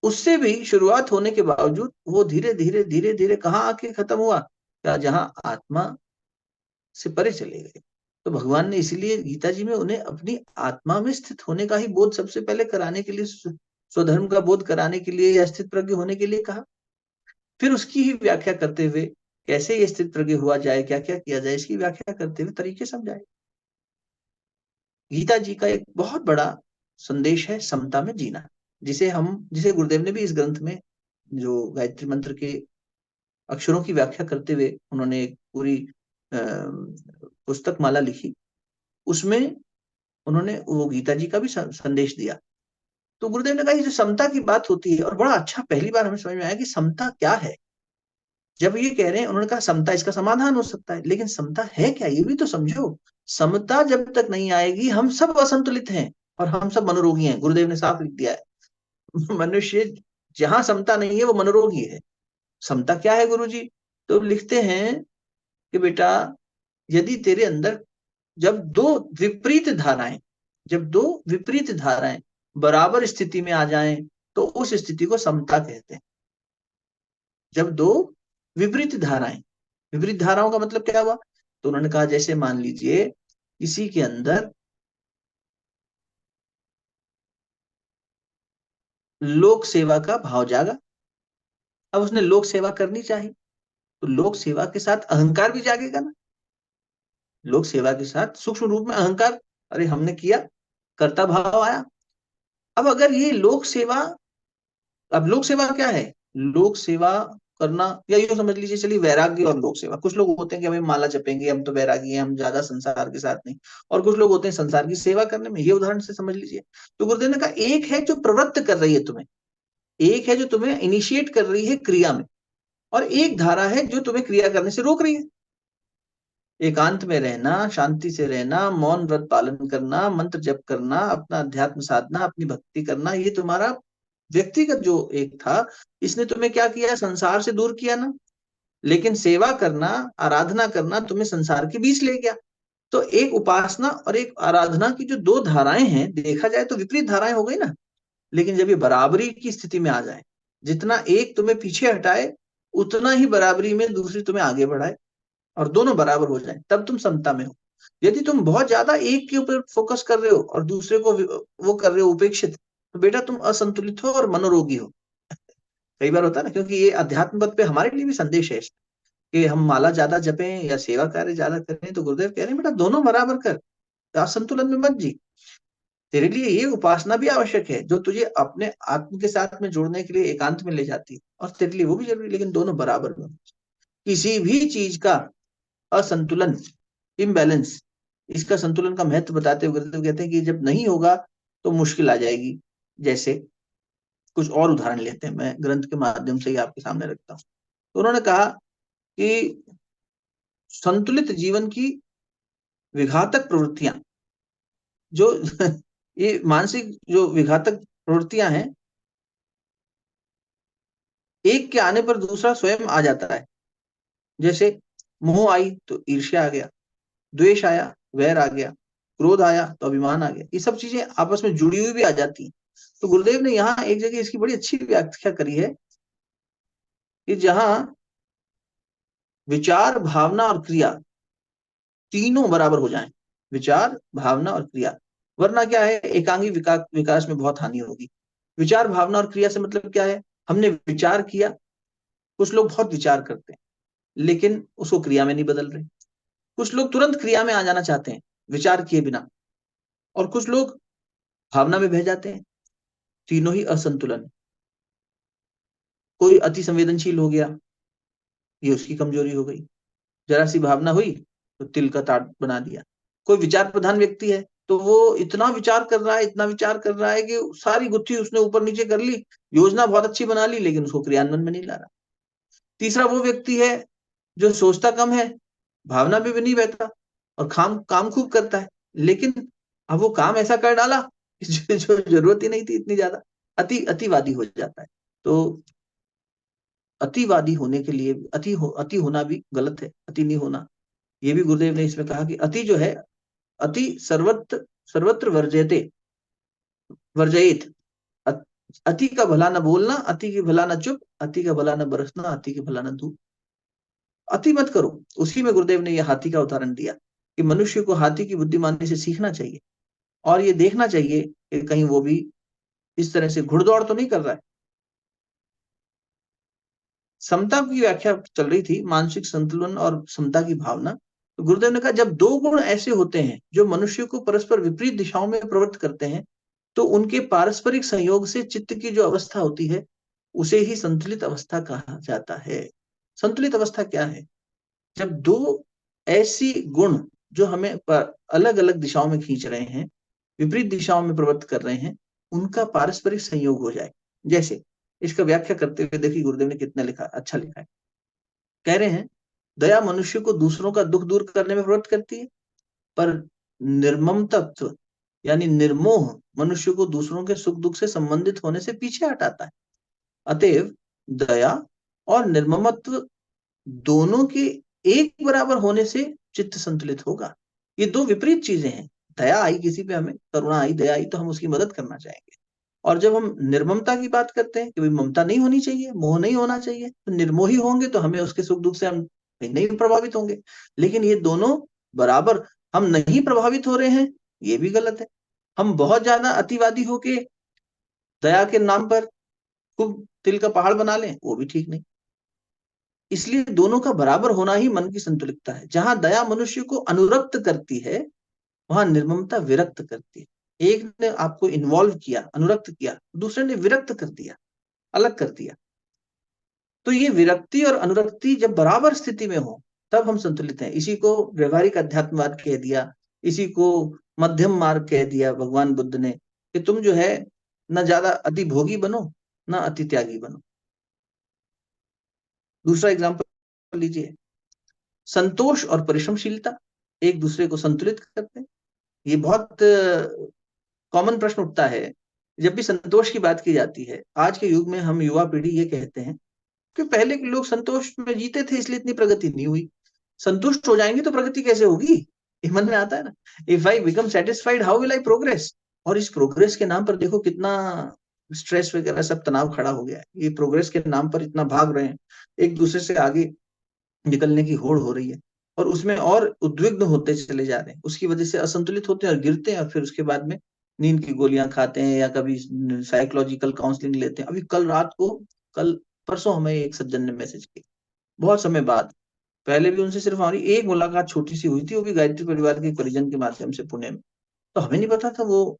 उससे भी शुरुआत होने के बावजूद वो धीरे धीरे धीरे धीरे कहाँ आके खत्म हुआ? क्या? जहां आत्मा से परे चले गए। तो भगवान ने इसीलिए गीता जी में उन्हें अपनी आत्मा में स्थित होने का ही बोध सबसे पहले कराने के लिए, स्वधर्म का बोध कराने के लिए, या स्थित प्रज्ञ होने के लिए कहा। फिर उसकी ही व्याख्या करते हुए कैसे ये स्थित प्रज्ञ हुआ जाए, क्या क्या किया जाए, इसकी व्याख्या करते हुए तरीके समझाए। गीता जी का एक बहुत बड़ा संदेश है समता में जीना, जिसे गुरुदेव ने भी इस ग्रंथ में, जो गायत्री मंत्र के अक्षरों की व्याख्या करते हुए उन्होंने एक पूरी पुस्तक माला लिखी, उसमें उन्होंने वो गीता जी का भी संदेश दिया। तो गुरुदेव ने कहा ये जो समता की बात होती है, और बड़ा अच्छा पहली बार हमें समझ में आया कि समता क्या है। जब ये कह रहे हैं, उन्होंने कहा समता इसका समाधान हो सकता है, लेकिन समता है क्या ये भी तो समझो। समता जब तक नहीं आएगी, हम सब असंतुलित हैं और हम सब मनोरोगी हैं। गुरुदेव ने साफ लिख दिया है मनुष्य जहां समता नहीं है वो मनोरोगी है। समता क्या है गुरुजी? तो लिखते हैं कि बेटा, यदि तेरे अंदर जब दो विपरीत धाराएं बराबर स्थिति में आ जाएं, तो उस स्थिति को समता कहते हैं। जब दो विपरीत धाराओं का मतलब क्या हुआ? तो उन्होंने कहा जैसे मान लीजिए किसी के अंदर लोक सेवा का भाव जागा, अब उसने लोक सेवा करनी चाहिए, तो लोक सेवा के साथ अहंकार भी जागेगा ना। लोक सेवा के साथ सूक्ष्म रूप में अहंकार, अरे हमने किया, कर्ता भाव आया। अब अगर ये लोक सेवा, अब लोक सेवा क्या है? लोक सेवा करना, या यूं समझ लीजिए चलिए वैराग्य और लोक सेवा। कुछ लोग होते हैं कि हमें माला जपेंगे, हम तो वैरागी हैं, हम ज्यादा संसार के साथ नहीं, और कुछ लोग होते हैं संसार की सेवा करने में। ये उदाहरण से समझ लीजिए। तो गुरुदेव ने कहा एक है जो प्रवृत्त कर रही है तुम्हें, एक है जो तुम्हें इनिशिएट कर रही है क्रिया में, और एक धारा है जो तुम्हें क्रिया करने से रोक रही है। एकांत में रहना, शांति से रहना, मौन व्रत पालन करना, मंत्र जप करना, अपना अध्यात्म साधना, अपनी भक्ति करना, ये तुम्हारा व्यक्तिगत जो एक था, इसने तुम्हें क्या किया, संसार से दूर किया ना। लेकिन सेवा करना, आराधना करना तुम्हें संसार के बीच ले गया। तो एक उपासना और एक आराधना की जो दो धाराएं हैं, देखा जाए तो विपरीत धाराएं हो गई ना। लेकिन जब ये बराबरी की स्थिति में आ जाए, जितना एक तुम्हें पीछे हटाए उतना ही बराबरी में दूसरी तुम्हें आगे बढ़ाए, और दोनों बराबर हो जाए, तब तुम समता में हो। यदि तुम बहुत ज्यादा एक के ऊपर फोकस कर रहे हो और दूसरे को वो कर रहे हो उपेक्षित, तो बेटा तुम असंतुलित हो और मनोरोगी हो। कई बार होता है ना, क्योंकि ये अध्यात्म पद पे हमारे लिए भी संदेश है कि हम माला ज्यादा जपें या सेवा कार्य ज्यादा करें। तो गुरुदेव कह रहे हैं बेटा दोनों बराबर कर, असंतुलन में मत जी। तेरे लिए ये उपासना भी आवश्यक है जो तुझे अपने आत्म के साथ में जोड़ने के लिए एकांत में ले जाती है, और तेरे लिए वो भी जरूरी, लेकिन दोनों बराबर में। किसी भी चीज का असंतुलन, इम्बैलेंस, इसका संतुलन का महत्व बताते हुए गुरुदेव कहते हैं कि जब नहीं होगा तो मुश्किल आ जाएगी। जैसे कुछ और उदाहरण लेते हैं, मैं ग्रंथ के माध्यम से ही आपके सामने रखता हूँ। तो उन्होंने कहा कि संतुलित जीवन की विघातक प्रवृत्तियां, जो ये मानसिक जो विघातक प्रवृत्तियां हैं, एक के आने पर दूसरा स्वयं आ जाता है। जैसे मोह आई तो ईर्ष्या आ गया, द्वेष आया वैर आ गया, क्रोध आया तो अभिमान आ गया। ये सब चीजें आपस में जुड़ी हुई भी आ जाती हैं। तो गुरुदेव ने यहाँ एक जगह इसकी बड़ी अच्छी व्याख्या करी है कि जहां विचार, भावना और क्रिया तीनों बराबर हो जाएं, विचार, भावना और क्रिया, वरना क्या है, एकांगी विकास में बहुत हानि होगी। विचार, भावना और क्रिया से मतलब क्या है, हमने विचार किया, कुछ लोग बहुत विचार करते हैं लेकिन उसको क्रिया में नहीं बदल रहे। कुछ लोग तुरंत क्रिया में आ जाना चाहते हैं विचार किए बिना, और कुछ लोग भावना में बह जाते हैं। तीनों ही असंतुलन है। कोई अति संवेदनशील हो गया, ये उसकी कमजोरी हो गई। जरा सी भावना हुई तो तिल का ताट बना दिया। कोई विचार प्रधान व्यक्ति है तो वो इतना विचार कर रहा है, इतना विचार कर रहा है कि सारी गुत्थी उसने ऊपर नीचे कर ली, योजना बहुत अच्छी बना ली, लेकिन उसको क्रियान्वयन में नहीं ला रहा। तीसरा वो व्यक्ति है जो सोचता कम है, भावना में भी नहीं बहता, और काम खूब करता है, लेकिन अब वो काम ऐसा कर डाला जो जरूरत ही नहीं थी इतनी ज्यादा। अतिवादी हो जाता है। तो अतिवादी होने के लिए अति होना भी गलत है, अति नहीं होना। ये भी गुरुदेव ने इसमें कहा कि अति जो है, अति सर्वत्र सर्वत्र वर्जयित। अति का भला न बोलना, अति की भला न चुप, अति का भला न बरसना, अति की भला न धूप। अति मत करो। उसी में गुरुदेव ने यह हाथी का उदाहरण दिया कि मनुष्य को हाथी की बुद्धिमानी से सीखना चाहिए, और ये देखना चाहिए कि कहीं वो भी इस तरह से घुड़दौड़ तो नहीं कर रहा है। समता की व्याख्या चल रही थी, मानसिक संतुलन और समता की भावना। तो गुरुदेव ने कहा जब दो गुण ऐसे होते हैं जो मनुष्य को परस्पर विपरीत दिशाओं में प्रवृत्त करते हैं, तो उनके पारस्परिक संयोग से चित्त की जो अवस्था होती है उसे ही संतुलित अवस्था कहा जाता है। संतुलित अवस्था क्या है, जब दो ऐसी गुण जो हमें अलग अलग दिशाओं में खींच रहे हैं, विपरीत दिशाओं में प्रवृत्त कर रहे हैं, उनका पारस्परिक संयोग हो जाए। जैसे इसका व्याख्या करते हुए देखिए गुरुदेव ने कितना लिखा, अच्छा लिखा है। कह रहे हैं दया मनुष्य को दूसरों का दुख दूर करने में प्रवृत्त करती है, पर निर्मम तत्व यानी निर्मोह मनुष्य को दूसरों के सुख दुख से संबंधित होने से पीछे हटाता है। अतएव दया और निर्ममत्व दोनों के एक बराबर होने से चित्त संतुलित होगा। ये दो विपरीत चीजें हैं। दया आई किसी पे, हमें करुणा आई, दया आई तो हम उसकी मदद करना चाहेंगे, और जब हम निर्ममता की बात करते हैं कि भाई ममता नहीं होनी चाहिए, मोह नहीं होना चाहिए, तो निर्मोही होंगे तो हमें उसके सुख दुख से हम नहीं प्रभावित होंगे। लेकिन ये दोनों बराबर हम नहीं प्रभावित हो रहे हैं, ये भी गलत है। हम बहुत ज्यादा अतिवादी होके दया के नाम पर खूब तिल का पहाड़ बना लें, वो भी ठीक नहीं। इसलिए दोनों का बराबर होना ही मन की संतुलितता है। जहां दया मनुष्य को अनुरक्त करती है, वहां निर्ममता विरक्त करती है। एक ने आपको इन्वॉल्व किया, अनुरक्त किया, दूसरे ने विरक्त कर दिया, अलग कर दिया। तो ये विरक्ति और अनुरक्ति जब बराबर स्थिति में हो तब हम संतुलित हैं। इसी को व्यवहारिक अध्यात्मवाद कह दिया, इसी को मध्यम मार्ग कह दिया भगवान बुद्ध ने, कि तुम जो है न ज्यादा अति भोगी बनो न अति त्यागी बनो। दूसरा एग्जाम्पल लीजिए, संतोष और परिश्रमशीलता एक दूसरे को संतुलित करते हैं। ये बहुत कॉमन प्रश्न उठता है जब भी संतोष की बात की जाती है। आज के युग में हम युवा पीढ़ी ये कहते हैं कि पहले के लोग संतोष में जीते थे इसलिए इतनी प्रगति नहीं हुई, संतुष्ट हो जाएंगे तो प्रगति कैसे होगी, ये मन में आता है ना। If I become satisfied how will I progress. और इस प्रोग्रेस के नाम पर देखो कितना स्ट्रेस वगैरह सब तनाव खड़ा हो गया है। ये प्रोग्रेस के नाम पर इतना भाग रहे हैं, एक दूसरे से आगे निकलने की होड़ हो रही है और उसमें और उद्विग्न होते चले जा रहे हैं। उसकी वजह से असंतुलित होते हैं और गिरते हैं और फिर उसके बाद में नींद की गोलियां खाते हैं या कभी साइकोलॉजिकल काउंसलिंग लेते हैं। अभी कल परसों हमें एक सज्जन ने मैसेज किया, बहुत समय बाद। पहले भी उनसे सिर्फ हमारी एक मुलाकात छोटी सी हुई थी, वो भी गायत्री परिवार के परिजन के माध्यम से पुणे में। तो हमें नहीं पता था वो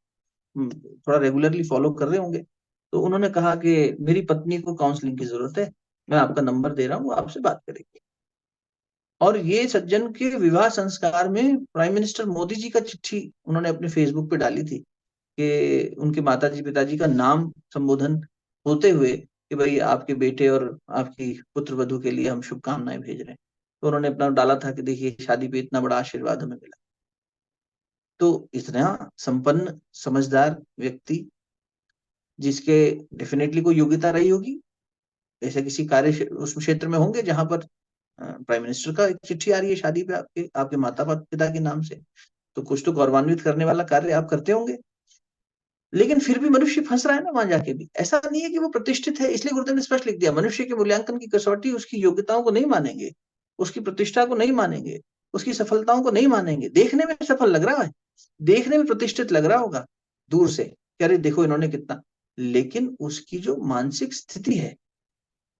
थोड़ा रेगुलरली फॉलो कर रहे होंगे। तो उन्होंने कहा कि मेरी पत्नी को काउंसलिंग की जरूरत है, मैं आपका नंबर दे रहा हूँ, आपसे बात करेंगे। और ये सज्जन के विवाह संस्कार में प्राइम मिनिस्टर मोदी जी का चिट्ठी उन्होंने अपने फेसबुक पे डाली थी कि उनके माताजी पिताजी का नाम संबोधन होते हुए कि भाई आपके बेटे और आपकी पुत्र वधू के लिए हम शुभकामनाएं भेज रहे हैं। तो उन्होंने अपना डाला था कि देखिए शादी पे इतना बड़ा आशीर्वाद हमें मिला। तो इतना संपन्न समझदार व्यक्ति जिसके डेफिनेटली कोई योग्यता रही होगी, ऐसे किसी कार्य उस क्षेत्र में होंगे जहां पर प्राइम मिनिस्टर का एक चिट्ठी आ रही है शादी पे आपके आपके माता पिता के नाम से, तो कुछ तो गौरवान्वित करने वाला कार्य आप करते होंगे। लेकिन फिर भी मनुष्य फंस रहा है ना वहां जाके भी। ऐसा नहीं है कि वो प्रतिष्ठित है, इसलिए गुरुदेव ने स्पष्ट लिख दिया, मनुष्य के मूल्यांकन की कसौटी उसकी योग्यताओं को नहीं मानेंगे, उसकी प्रतिष्ठा को नहीं मानेंगे, उसकी सफलताओं को नहीं मानेंगे। देखने में सफल लग रहा है, देखने में प्रतिष्ठित लग रहा होगा दूर से, अरे देखो इन्होंने कितना, लेकिन उसकी जो मानसिक स्थिति है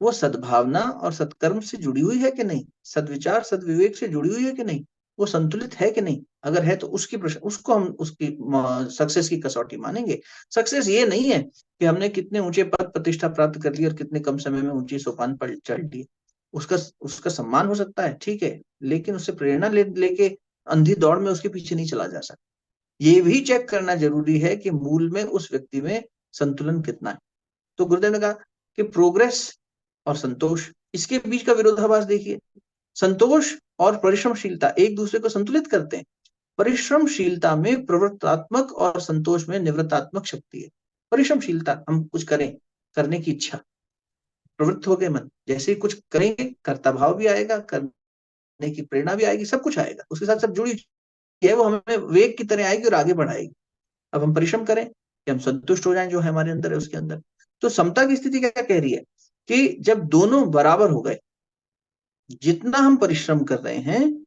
वो सद्भावना और सत्कर्म से जुड़ी हुई है कि नहीं, सद्विचार सद्विवेक से जुड़ी हुई है कि नहीं, वो संतुलित है कि नहीं। अगर है तो उसको हम उसकी सक्सेस की कसौटी मानेंगे। सक्सेस ये नहीं है कि हमने कितने ऊंचे पद प्रतिष्ठा प्राप्त कर ली और कितने कम समय में ऊंची सोपान पर चढ़ लिए। उसका सम्मान हो सकता है, ठीक है, लेकिन उससे प्रेरणा लेके अंधी दौड़ में उसके पीछे नहीं चला जा सकता। ये भी चेक करना जरूरी है कि मूल में उस व्यक्ति में संतुलन कितना है। तो गुरुदेव ने कहा कि प्रोग्रेस और संतोष, इसके बीच का विरोधाभास देखिए। संतोष और परिश्रमशीलता एक दूसरे को संतुलित करते हैं। परिश्रमशीलता में प्रवृत्तात्मक और संतोष में निवृत्तात्मक शक्ति है। परिश्रमशीलता, हम कुछ करें, करने की इच्छा, प्रवृत्त हो गए मन, जैसे ही कुछ करेंगे कर्ता भाव भी आएगा, करने की प्रेरणा भी आएगी, सब कुछ आएगा, उसके साथ सब जुड़ी है, वो हमें वेग की तरह आएगी और आगे बढ़ाएगी। अब हम परिश्रम करें कि हम संतुष्ट हो जाएं जो है हमारे अंदर है उसके अंदर। तो समता की स्थिति क्या कह रही है कि जब दोनों बराबर हो गए, जितना हम परिश्रम कर रहे हैं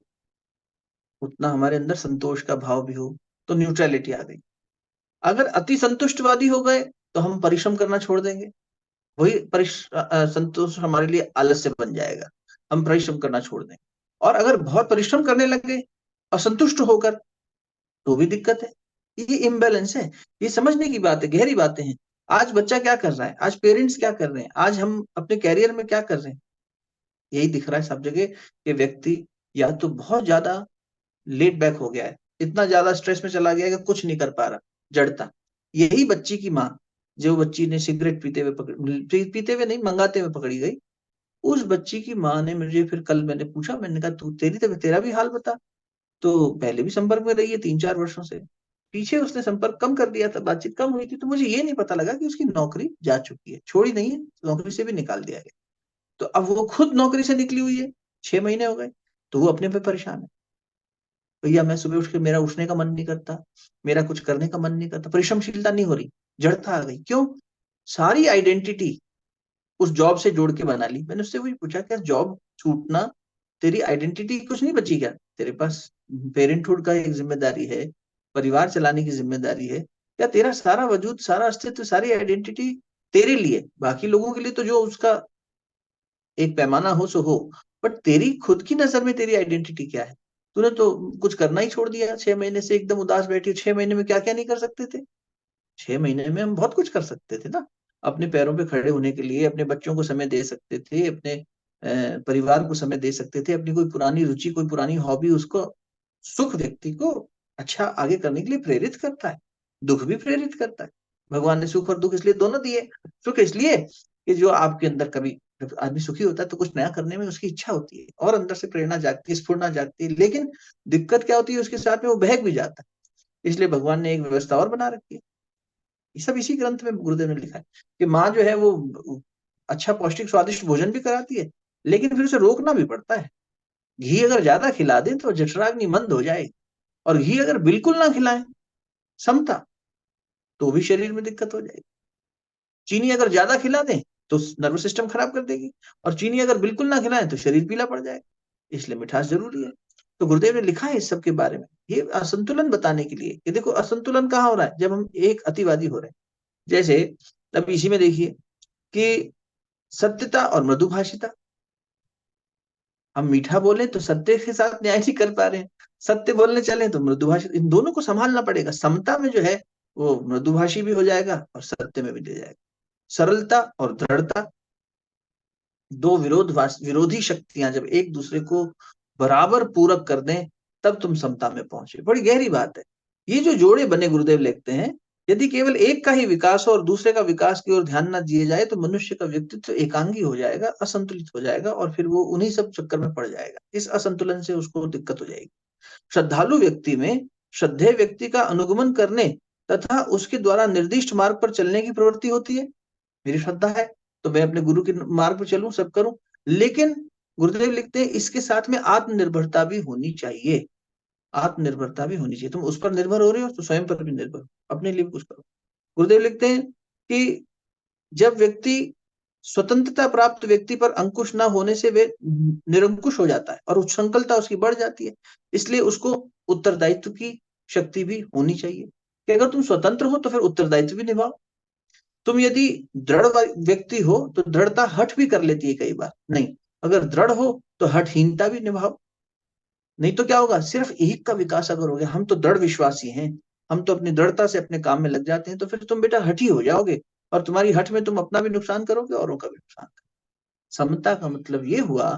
उतना हमारे अंदर संतोष का भाव भी हो, तो न्यूट्रलिटी आ गई। अगर अति संतुष्टवादी हो गए तो हम परिश्रम करना छोड़ देंगे, वही संतोष हमारे लिए आलस्य बन जाएगा, हम परिश्रम करना छोड़ देंगे। और अगर बहुत परिश्रम करने लगे असंतुष्ट होकर तो भी दिक्कत है। ये इम्बैलेंस है, ये समझने की बात है, गहरी बातें हैं। आज बच्चा क्या कर रहा है, आज पेरेंट्स क्या कर रहे हैं, आज हम अपने कैरियर में क्या कर रहे हैं, यही दिख रहा है सब जगह कि व्यक्ति या तो बहुत ज्यादा लेट बैक हो गया है, इतना ज्यादा स्ट्रेस में चला गया है कि कुछ नहीं कर पा रहा, जड़ता। यही बच्ची की माँ, जो बच्ची ने सिगरेट पीते हुए नहीं मंगाते हुए पकड़ी गई, उस बच्ची की माँ ने मुझे फिर कल मैंने पूछा, मैंने कहा तू तेरा भी हाल बता। तो पहले भी संपर्क में रही है 3-4 वर्षों से, पीछे उसने संपर्क कम कर दिया था, बातचीत कम हुई थी, तो मुझे ये नहीं पता लगा कि उसकी नौकरी जा चुकी है, छोड़ी नहीं है, नौकरी से भी निकाल दिया गया। तो अब वो खुद नौकरी से निकली हुई है, 6 महीने हो गए, तो वो अपने पे परेशान है। भैया मैं सुबह उठ के, मेरा उठने का मन नहीं करता, मेरा कुछ करने का मन नहीं करता, परिश्रमशीलता नहीं हो रही, जड़ता आ गई। क्यों? सारी आइडेंटिटी उस जॉब से जोड़ के बना ली। मैंने उससे वही पूछा, क्या जॉब छूटना तेरी आइडेंटिटी कुछ नहीं बची क्या? तेरे पास पेरेंटहुड का एक जिम्मेदारी है, परिवार चलाने की जिम्मेदारी है, या तेरा सारा वजूद, सारा अस्तित्व, सारी आइडेंटिटी तेरे लिए, बाकी लोगों के लिए तो जो उसका एक पैमाना हो सो हो, बट तेरी खुद की नजर में तेरी आइडेंटिटी क्या है? तूने तो कुछ करना ही छोड़ दिया, 6 महीने से एकदम उदास बैठी। 6 महीने में क्या क्या नहीं कर सकते थे? 6 महीने में हम बहुत कुछ कर सकते थे ना। अपने पैरों पे खड़े होने के लिए अपने बच्चों को समय दे सकते थे, अपने परिवार को समय दे सकते थे, अपनी कोई पुरानी रुचि, कोई पुरानी हॉबी, उसको सुख व्यक्ति को अच्छा आगे करने के लिए प्रेरित करता है, दुख भी प्रेरित करता है। भगवान ने सुख और दुख इसलिए दोनों दिए। सुख इसलिए कि जो आपके अंदर, कभी जब आदमी सुखी होता है तो कुछ नया करने में उसकी इच्छा होती है और अंदर से प्रेरणा जागती है, स्फूर्णा जागती है। लेकिन दिक्कत क्या होती है, उसके साथ में वो बहक भी जाता है। इसलिए भगवान ने एक व्यवस्था और बना रखी है। ये सब इसी ग्रंथ में गुरुदेव ने लिखा है कि माँ जो है वो अच्छा पौष्टिक स्वादिष्ट भोजन भी कराती है, लेकिन फिर उसे रोकना भी पड़ता है। घी अगर ज्यादा खिला दें तो जठराग्नि मंद हो जाएगी, और घी अगर बिल्कुल ना खिलाएं, समता, तो भी शरीर में दिक्कत हो जाएगी। चीनी अगर ज्यादा खिला दें तो नर्वस सिस्टम खराब कर देगी, और चीनी अगर बिल्कुल ना खिलाएं तो शरीर पीला पड़ जाएगा। इसलिए मिठास जरूरी है। तो गुरुदेव ने लिखा है इस सब के बारे में, ये असंतुलन बताने के लिए कि देखो असंतुलन कहाँ हो रहा है, जब हम एक अतिवादी हो रहे हैं। जैसे अब इसी में देखिए कि सत्यता और मृदुभाषिता, हम मीठा बोले तो सत्य के साथ न्याय नहीं कर पा रहे हैं, सत्य बोलने चले तो मृदुभाषी, इन दोनों को संभालना पड़ेगा। समता में जो है वो मृदुभाषी भी हो जाएगा और सत्य में भी ले जाएगा। सरलता और दृढ़ता, दो विरोधी शक्तियां जब एक दूसरे को बराबर पूरक कर दें तब तुम समता में पहुंचे। बड़ी गहरी बात है। ये जो जोड़े बने, गुरुदेव लिखते हैं, यदि केवल एक का ही विकास हो और दूसरे का विकास की ओर ध्यान न दिए जाए तो मनुष्य का व्यक्तित्व एकांगी हो जाएगा, असंतुलित हो जाएगा, और फिर वो उन्हीं सब चक्कर में पड़ जाएगा। इस असंतुलन से उसको दिक्कत हो जाएगी। श्रद्धालु व्यक्ति में श्रद्धेय व्यक्ति का अनुगमन करने तथा उसके द्वारा निर्दिष्ट मार्ग पर चलने की प्रवृत्ति होती है। मेरी श्रद्धा है तो मैं अपने गुरु के मार्ग पर चलूं, सब करूं, लेकिन गुरुदेव लिखते हैं इसके साथ में आत्मनिर्भरता भी होनी चाहिए। आत्मनिर्भरता भी होनी चाहिए। तुम उस पर निर्भर हो रहे हो तो स्वयं पर भी निर्भर हो, अपने लिए भी कुछ करो। गुरुदेव लिखते हैं कि जब व्यक्ति स्वतंत्रता प्राप्त व्यक्ति पर अंकुश ना होने से वे निरंकुश हो जाता है और उच्छृंखलता उसकी बढ़ जाती है। इसलिए उसको उत्तरदायित्व की शक्ति भी होनी चाहिए कि अगर तुम स्वतंत्र हो तो फिर उत्तरदायित्व भी निभाओ। तुम यदि दृढ़ व्यक्ति हो तो दृढ़ता हठ भी कर लेती है कई बार, नहीं, अगर दृढ़ हो तो हठहीनता भी निभाओ। नहीं तो क्या होगा, सिर्फ एक का विकास अगर हो गया, हम तो दृढ़ विश्वासी हैं, हम तो अपनी दृढ़ता से अपने काम में लग जाते हैं, तो फिर तुम बेटा हठी हो जाओगे, और तुम्हारी हठ में तुम अपना भी नुकसान करोगे, औरों का भी नुकसान करोगे। समता का मतलब ये हुआ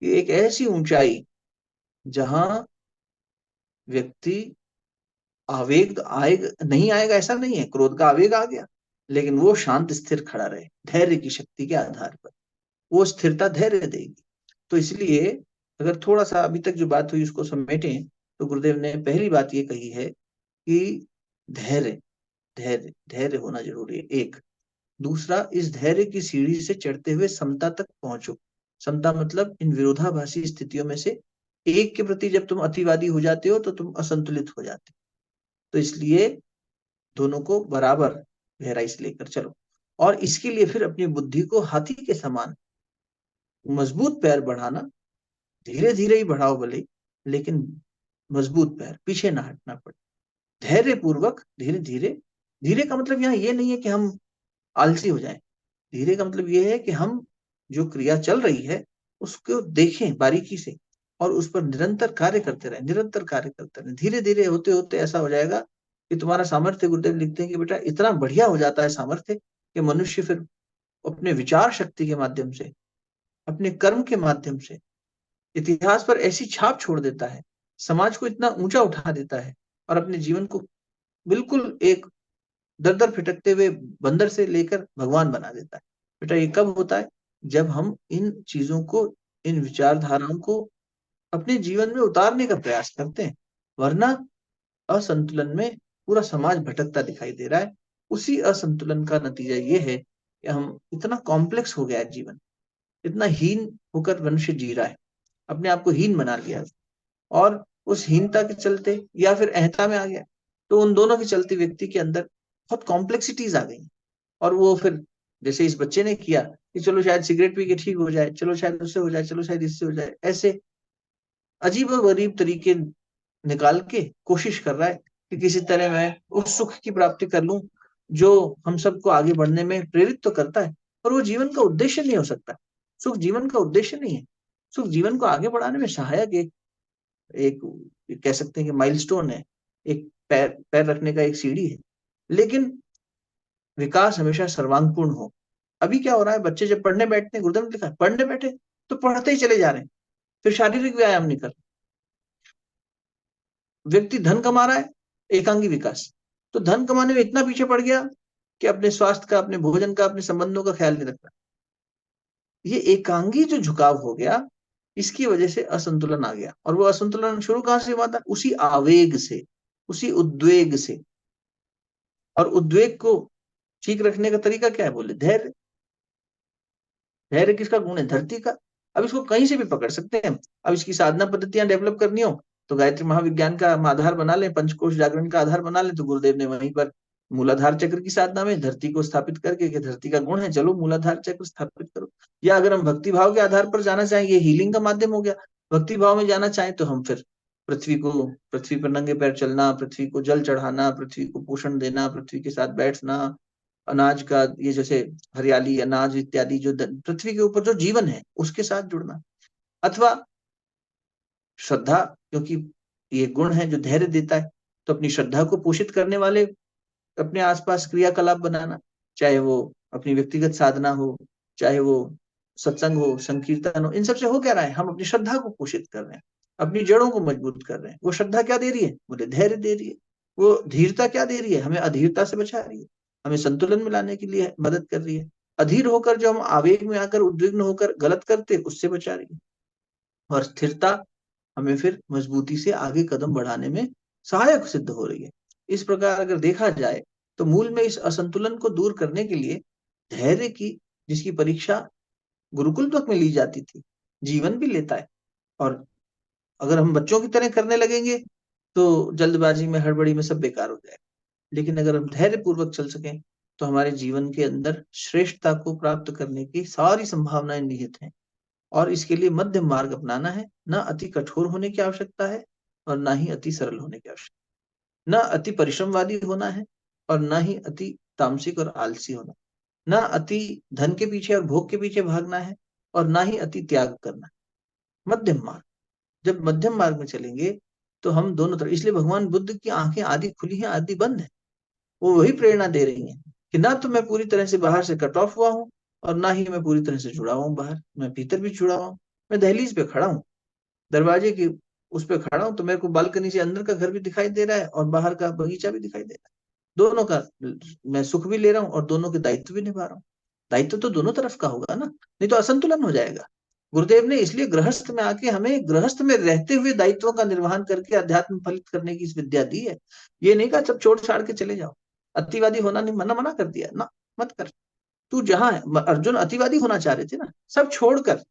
कि एक ऐसी ऊंचाई जहां व्यक्ति आवेग आएगा, नहीं आएगा ऐसा नहीं है, क्रोध का आवेग आ गया, लेकिन वो शांत स्थिर खड़ा रहे धैर्य की शक्ति के आधार पर, वो स्थिरता धैर्य देगी। तो इसलिए अगर थोड़ा सा अभी तक जो बात हुई उसको समेटें तो गुरुदेव ने पहली बात ये कही है कि धैर्य धैर्य धैर्य होना जरूरी है, एक। दूसरा, इस धैर्य की सीढ़ी से चढ़ते हुए समता तक पहुंचो। समता मतलब इन विरोधाभासी स्थितियों में से एक के प्रति जब तुम अतिवादी हो जाते हो तो तुम असंतुलित हो जाते हो। तो इसलिए दोनों को बराबर गहराई से लेकर चलो, और इसके लिए फिर अपनी बुद्धि को हाथी के समान मजबूत पैर बढ़ाना, धीरे धीरे ही बढ़ाओ भले, लेकिन मजबूत पैर, पीछे ना हटना पड़े, धैर्य पूर्वक धीरे धीरे। धीरे का मतलब यहाँ ये नहीं है कि हम आलसी हो जाएं, धीरे का मतलब ये है कि हम जो क्रिया चल रही है उसको देखें बारीकी से और उस पर निरंतर कार्य करते रहें, निरंतर कार्य करते रहें। धीरे धीरे होते होते ऐसा हो जाएगा कि तुम्हारा सामर्थ्य, गुरुदेव लिखते हैं कि बेटा इतना बढ़िया हो जाता है सामर्थ्य कि मनुष्य फिर अपने विचार शक्ति के माध्यम से, अपने कर्म के माध्यम से इतिहास पर ऐसी छाप छोड़ देता है, समाज को इतना ऊंचा उठा देता है, और अपने जीवन को बिल्कुल एक दर दर फिटकते हुए बंदर से लेकर भगवान बना देता है। बेटा ये कब होता है, जब हम इन चीजों को, इन विचारधाराओं को अपने जीवन में उतारने का प्रयास करते हैं। वरना असंतुलन में पूरा समाज भटकता दिखाई दे रहा है। उसी असंतुलन का नतीजा ये है कि हम, इतना कॉम्प्लेक्स हो गया है जीवन, इतना हीन होकर मनुष्य जी रहा है, अपने आप को हीन बना लिया, और उस हीनता के चलते या फिर अहंता में आ गया, तो उन दोनों के चलते व्यक्ति के अंदर बहुत कॉम्प्लेक्सिटीज आ गई, और वो फिर जैसे इस बच्चे ने किया कि चलो शायद सिगरेट पी के ठीक हो जाए, चलो शायद उससे हो जाए, चलो शायद इससे हो जाए, ऐसे अजीब गरीब तरीके निकाल के कोशिश कर रहा है कि किसी तरह मैं उस सुख की प्राप्ति कर लूं जो हम सबको आगे बढ़ने में प्रेरित तो करता है, पर वो जीवन का उद्देश्य नहीं हो सकता। सुख जीवन का उद्देश्य नहीं है। सुख जीवन को आगे बढ़ाने में सहायक एक कह सकते हैं कि माइलस्टोन है, एक पैर पैर रखने का एक सीढ़ी है। लेकिन विकास हमेशा सर्वांगपूर्ण हो। अभी क्या हो रहा है, बच्चे जब पढ़ने बैठते हैं, गुरुदेव ने लिखा है, पढ़ने बैठे तो पढ़ते ही चले जा रहे हैं, फिर शारीरिक व्यायाम नहीं कर रहे। व्यक्ति धन कमा रहा है, एकांगी विकास, तो धन कमाने में इतना पीछे पड़ गया कि अपने स्वास्थ्य का, अपने भोजन का, अपने संबंधों का ख्याल नहीं रख रहा। ये एकांगी जो झुकाव हो गया, इसकी वजह से असंतुलन आ गया। और वो असंतुलन शुरू कहां से हुआ था? उसी आवेग से, उसी उद्वेग से। और उद्वेग को ठीक रखने का तरीका क्या है? बोले धैर्य। धैर्य किसका गुण है? धरती का। अब इसको कहीं से भी पकड़ सकते हैं। अब इसकी साधना पद्धतियां डेवलप करनी हो तो गायत्री महाविज्ञान का हम आधार बना लें, पंचकोश जागरण का आधार बना लें, तो गुरुदेव ने वहीं पर मूलाधार चक्र की साधना में धरती को स्थापित करके, कि धरती का गुण है, चलो मूलाधार चक्र स्थापित करो। या अगर हम भक्ति भाव के आधार पर जाना चाहें, ये हीलिंग का माध्यम हो गया। भक्ति भाव में जाना चाहें तो हम फिर पृथ्वी पर नंगे पैर चलना, पृथ्वी को जल चढ़ाना, पृथ्वी को पोषण देना, पृथ्वी के साथ बैठना, अनाज का, ये जैसे हरियाली, अनाज इत्यादि जो पृथ्वी के ऊपर जो जीवन है उसके साथ जुड़ना। अथवा श्रद्धा, क्योंकि ये गुण है जो धैर्य देता है, तो अपनी श्रद्धा को पोषित करने वाले अपने आसपास क्रियाकलाप बनाना, चाहे वो अपनी व्यक्तिगत साधना हो, चाहे वो सत्संग हो, संकीर्तन हो। इन सबसे हो क्या रहा है? हम अपनी श्रद्धा को पोषित कर रहे हैं, अपनी जड़ों को मजबूत कर रहे हैं। वो श्रद्धा क्या दे रही है? बोले धैर्य दे रही है। वो धीरता क्या दे रही है? हमें अधीरता से बचा रही है, हमें संतुलन में लाने के लिए मदद कर रही है। अधीर होकर जो हम आवेग में आकर उद्विग्न होकर गलत करते, उससे बचा रही है। और स्थिरता हमें फिर मजबूती से आगे कदम बढ़ाने में सहायक सिद्ध हो रही है। इस प्रकार अगर देखा जाए तो मूल में इस असंतुलन को दूर करने के लिए धैर्य की, जिसकी परीक्षा गुरुकुल तक में ली जाती थी, जीवन भी लेता है। और अगर हम बच्चों की तरह करने लगेंगे तो जल्दबाजी में, हड़बड़ी में सब बेकार हो जाएगा। लेकिन अगर हम धैर्य पूर्वक चल सकें तो हमारे जीवन के अंदर श्रेष्ठता को प्राप्त करने की सारी संभावनाएं निहित हैं। और इसके लिए मध्यम मार्ग अपनाना है। ना अति कठोर होने की आवश्यकता है और ना ही अति सरल होने की आवश्यकता। ना अति परिश्रमवादी होना है और ना ही अति तामसिक और आलसी होना। ना अति धन के पीछे और भोग के पीछे भागना है और ना ही अति त्याग करना है। मध्यम मार्ग। जब मध्यम मार्ग में चलेंगे तो हम दोनों तरफ, इसलिए भगवान बुद्ध की आंखें आधी खुली हैं आधी बंद है। वो वही प्रेरणा दे रही हैं कि ना तो मैं पूरी तरह से बाहर से कट ऑफ हुआ हूं और ना ही मैं पूरी तरह से जुड़ा हुआ हूं बाहर, मैं भीतर भी जुड़ा हुआ हूं। मैं दहलीज पे खड़ा हूँ, दरवाजे की उस पे खड़ा हूं, तो मेरे को बालकनी से अंदर का घर भी दिखाई दे रहा है और बाहर का बगीचा भी दिखाई दे रहा है। दोनों का मैं सुख भी ले रहा हूँ और दोनों के दायित्व भी निभा रहा हूँ। दायित्व तो दोनों तरफ का होगा ना, नहीं तो असंतुलन हो जाएगा। गुरुदेव ने इसलिए गृहस्थ में आके हमें गृहस्थ में रहते हुए दायित्वों का निर्वहन करके अध्यात्म फलित करने की इस विद्या दी है। ये नहीं कहा सब छोड़ छाड़ के चले जाओ, अतिवादी होना नहीं, मना कर दिया ना, मत कर। तू जहां है, अर्जुन अतिवादी होना चाह रहे थे ना, सब छोड़कर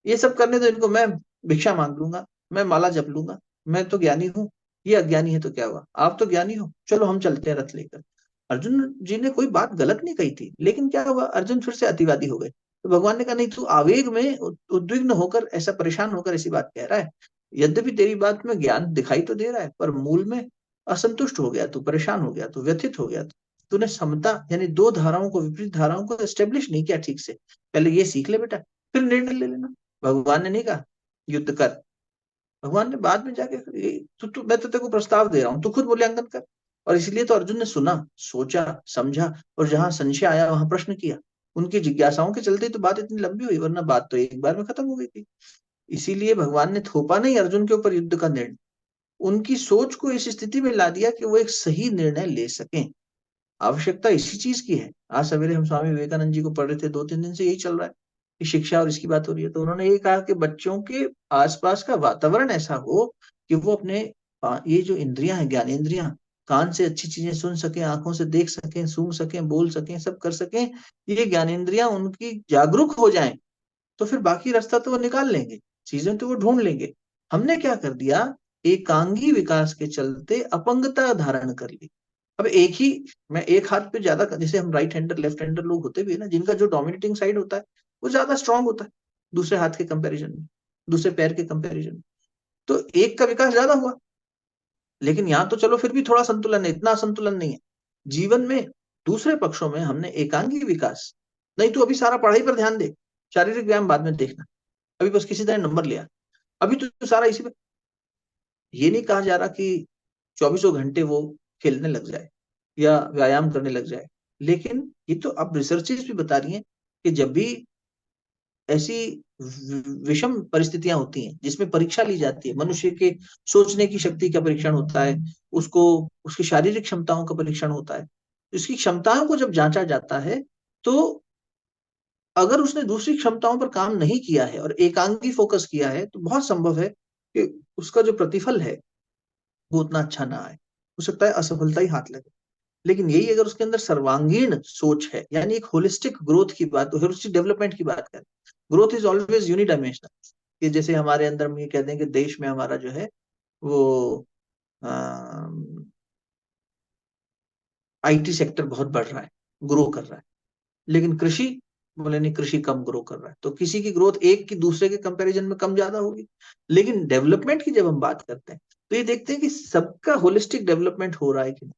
ये सब करने दो इनको, मैं भिक्षा मांग लूंगा, मैं माला जप लूंगा, मैं तो ज्ञानी हूँ, ये अज्ञानी है तो क्या हुआ, आप तो ज्ञानी हो, चलो हम चलते हैं रथ लेकर। अर्जुन जी ने कोई बात गलत नहीं कही थी, लेकिन क्या हुआ, अर्जुन फिर से अतिवादी हो गए। तो भगवान ने कहा नहीं, तू आवेग में उद्विग्न होकर, ऐसा परेशान होकर ऐसी बात कह रहा है। यद्यपि तेरी बात में ज्ञान दिखाई तो दे रहा है, पर मूल में असंतुष्ट हो गया, तू परेशान हो गया, तू व्यथित हो गया। तूने समता यानी दो धाराओं को, विपरीत धाराओं को एस्टेब्लिश नहीं किया ठीक से। पहले ये सीख ले बेटा, फिर निर्णय ले लेना। भगवान ने नहीं कहा युद्ध कर, भगवान ने बाद में जाके मैं तो तेरे को प्रस्ताव दे रहा हूं, तू खुद मूल्यांकन कर। और इसलिए तो अर्जुन ने सुना, सोचा, समझा, और जहां संशय आया वहां प्रश्न किया। उनकी जिज्ञासाओं के चलते तो बात इतनी लंबी हुई, वरना बात तो एक बार में खत्म हो गई थी। इसीलिए भगवान ने थोपा नहीं अर्जुन के ऊपर युद्ध का निर्णय, उनकी सोच को इस स्थिति में ला दिया कि वो एक सही निर्णय ले सकें। आवश्यकता इसी चीज की है। आज सवेरे हम स्वामी विवेकानंद जी को पढ़ रहे थे, 2-3 दिन से यही चल रहा है कि शिक्षा और इसकी बात हो रही है। तो उन्होंने ये कहा कि बच्चों के आसपास का वातावरण ऐसा हो कि वो अपने ये जो इंद्रियां हैं, ज्ञानेंद्रियां, कान से अच्छी चीजें सुन सकें, आंखों से देख सकें, सूंघ सकें, बोल सकें, सब कर सकें, ये ज्ञानेंद्रियां उनकी जागरूक हो जाएं, तो फिर बाकी रास्ता तो वो निकाल लेंगे, चीजें तो वो ढूंढ लेंगे। हमने क्या कर दिया, एकांगी विकास के चलते अपंगता धारण कर ली। अब एक ही, मैं एक हाथ पे ज्यादा, जैसे हम राइट हैंडर लेफ्ट हैंडर लोग होते भी है ना, जिनका जो डोमिनेटिंग साइड होता है वो ज्यादा स्ट्रांग होता है दूसरे हाथ के कंपैरिजन में, दूसरे पैर के कंपैरिजन में, तो एक का विकास ज्यादा हुआ। लेकिन यहाँ तो चलो फिर भी थोड़ा संतुलन है, इतना संतुलन नहीं है जीवन में। दूसरे पक्षों में हमने एकांगी विकास, नहीं तो अभी सारा पढ़ाई पर ध्यान दे, शारीरिक व्यायाम बाद में देखना, अभी बस किसी तरह नंबर लिया, अभी तो सारा इसी पे। ये नहीं कहा जा रहा कि 24 घंटे वो खेलने लग जाए या व्यायाम करने लग जाए, लेकिन ये तो अब रिसर्चेस भी बता रही हैं कि जब भी ऐसी विषम परिस्थितियां होती हैं जिसमें परीक्षा ली जाती है, मनुष्य के सोचने की शक्ति का परीक्षण होता है, उसको उसकी शारीरिक क्षमताओं का परीक्षण होता है, उसकी क्षमताओं को जब जांचा जाता है, तो अगर उसने दूसरी क्षमताओं पर काम नहीं किया है और एकांगी फोकस किया है, तो बहुत संभव है कि उसका जो प्रतिफल है वो उतना अच्छा ना आए, हो सकता है असफलता ही हाथ लगे। लेकिन यही अगर उसके अंदर सर्वांगीण सोच है, यानी एक होलिस्टिक ग्रोथ की बात, होलिस्टिक डेवलपमेंट की बात करें, ग्रोथ इज ऑलवेज यूनिडायमेंशनल। कि जैसे हमारे अंदर हम ये कहते हैं कि देश में हमारा जो है वो आईटी सेक्टर बहुत बढ़ रहा है, ग्रो कर रहा है, लेकिन कृषि, बोले नहीं कृषि कम ग्रो कर रहा है, तो किसी की ग्रोथ एक की दूसरे के कंपैरिजन में कम ज्यादा होगी। लेकिन डेवलपमेंट की जब हम बात करते हैं तो ये देखते हैं कि सबका होलिस्टिक डेवलपमेंट हो रहा है कि नहीं।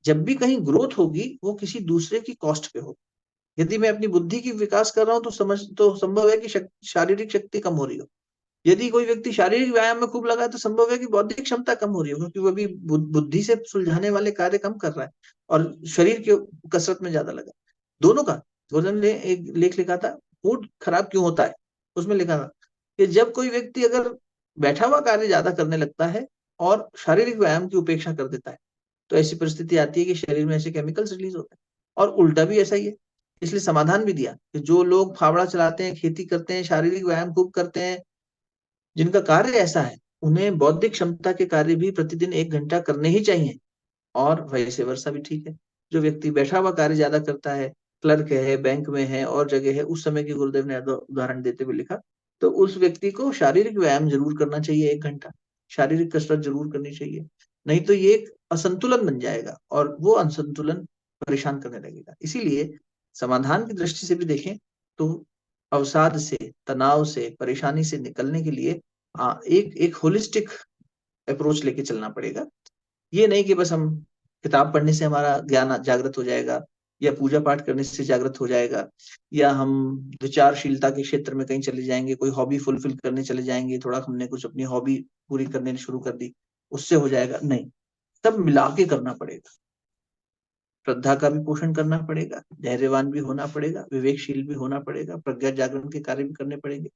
जब भी कहीं ग्रोथ होगी वो किसी दूसरे की कॉस्ट पे होगी। यदि मैं अपनी बुद्धि की विकास कर रहा हूं तो संभव है कि शारीरिक शक्ति कम हो रही हो। यदि कोई व्यक्ति शारीरिक व्यायाम में खूब लगा है तो संभव है कि बौद्धिक क्षमता कम हो रही हो, क्योंकि वो भी बुद्धि से सुलझाने वाले कार्य कम कर रहा है और शरीर की कसरत में ज्यादा लगा। दोनों का, गोर्धन ने एक लेख लिखा था, मूड खराब क्यों होता है, उसमें लिखा था कि जब कोई व्यक्ति अगर बैठा हुआ कार्य ज्यादा करने लगता है और शारीरिक व्यायाम की उपेक्षा कर देता है, तो ऐसी परिस्थिति आती है कि शरीर में ऐसे केमिकल्स रिलीज होते हैं। और उल्टा भी ऐसा ही है। इसलिए समाधान भी दिया कि जो लोग फावड़ा चलाते हैं, खेती करते हैं, शारीरिक व्यायाम खूब करते हैं, जिनका कार्य ऐसा है, उन्हें बौद्धिक क्षमता के कार्य भी प्रतिदिन 1 घंटा करने ही चाहिए। और वैसे वर्षा भी ठीक है। जो व्यक्ति बैठा हुआ कार्य ज्यादा करता है, क्लर्क है, बैंक में है और जगह है, उस समय की गुरुदेव ने उदाहरण देते हुए लिखा, तो उस व्यक्ति को शारीरिक व्यायाम जरूर करना चाहिए, 1 घंटा शारीरिक कसरत जरूर करनी चाहिए। नहीं तो ये एक असंतुलन बन जाएगा और वो असंतुलन परेशान करने लगेगा। इसीलिए समाधान की दृष्टि से भी देखें तो अवसाद से, तनाव से, परेशानी से निकलने के लिए एक एक होलिस्टिक अप्रोच लेके चलना पड़ेगा। ये नहीं कि बस हम किताब पढ़ने से हमारा ज्ञान जागृत हो जाएगा, या पूजा पाठ करने से जागृत हो जाएगा, या हम विचारशीलता के क्षेत्र में कहीं चले जाएंगे, कोई हॉबी फुलफिल करने चले जाएंगे, थोड़ा हमने कुछ अपनी हॉबी पूरी करने शुरू कर दी, उससे हो जाएगा नहीं। सब मिला के करना पड़ेगा। श्रद्धा का भी पोषण करना पड़ेगा, धैर्यवान भी होना पड़ेगा, विवेकशील भी होना पड़ेगा, प्रज्ञा जागरण के कार्य भी करने पड़ेंगे,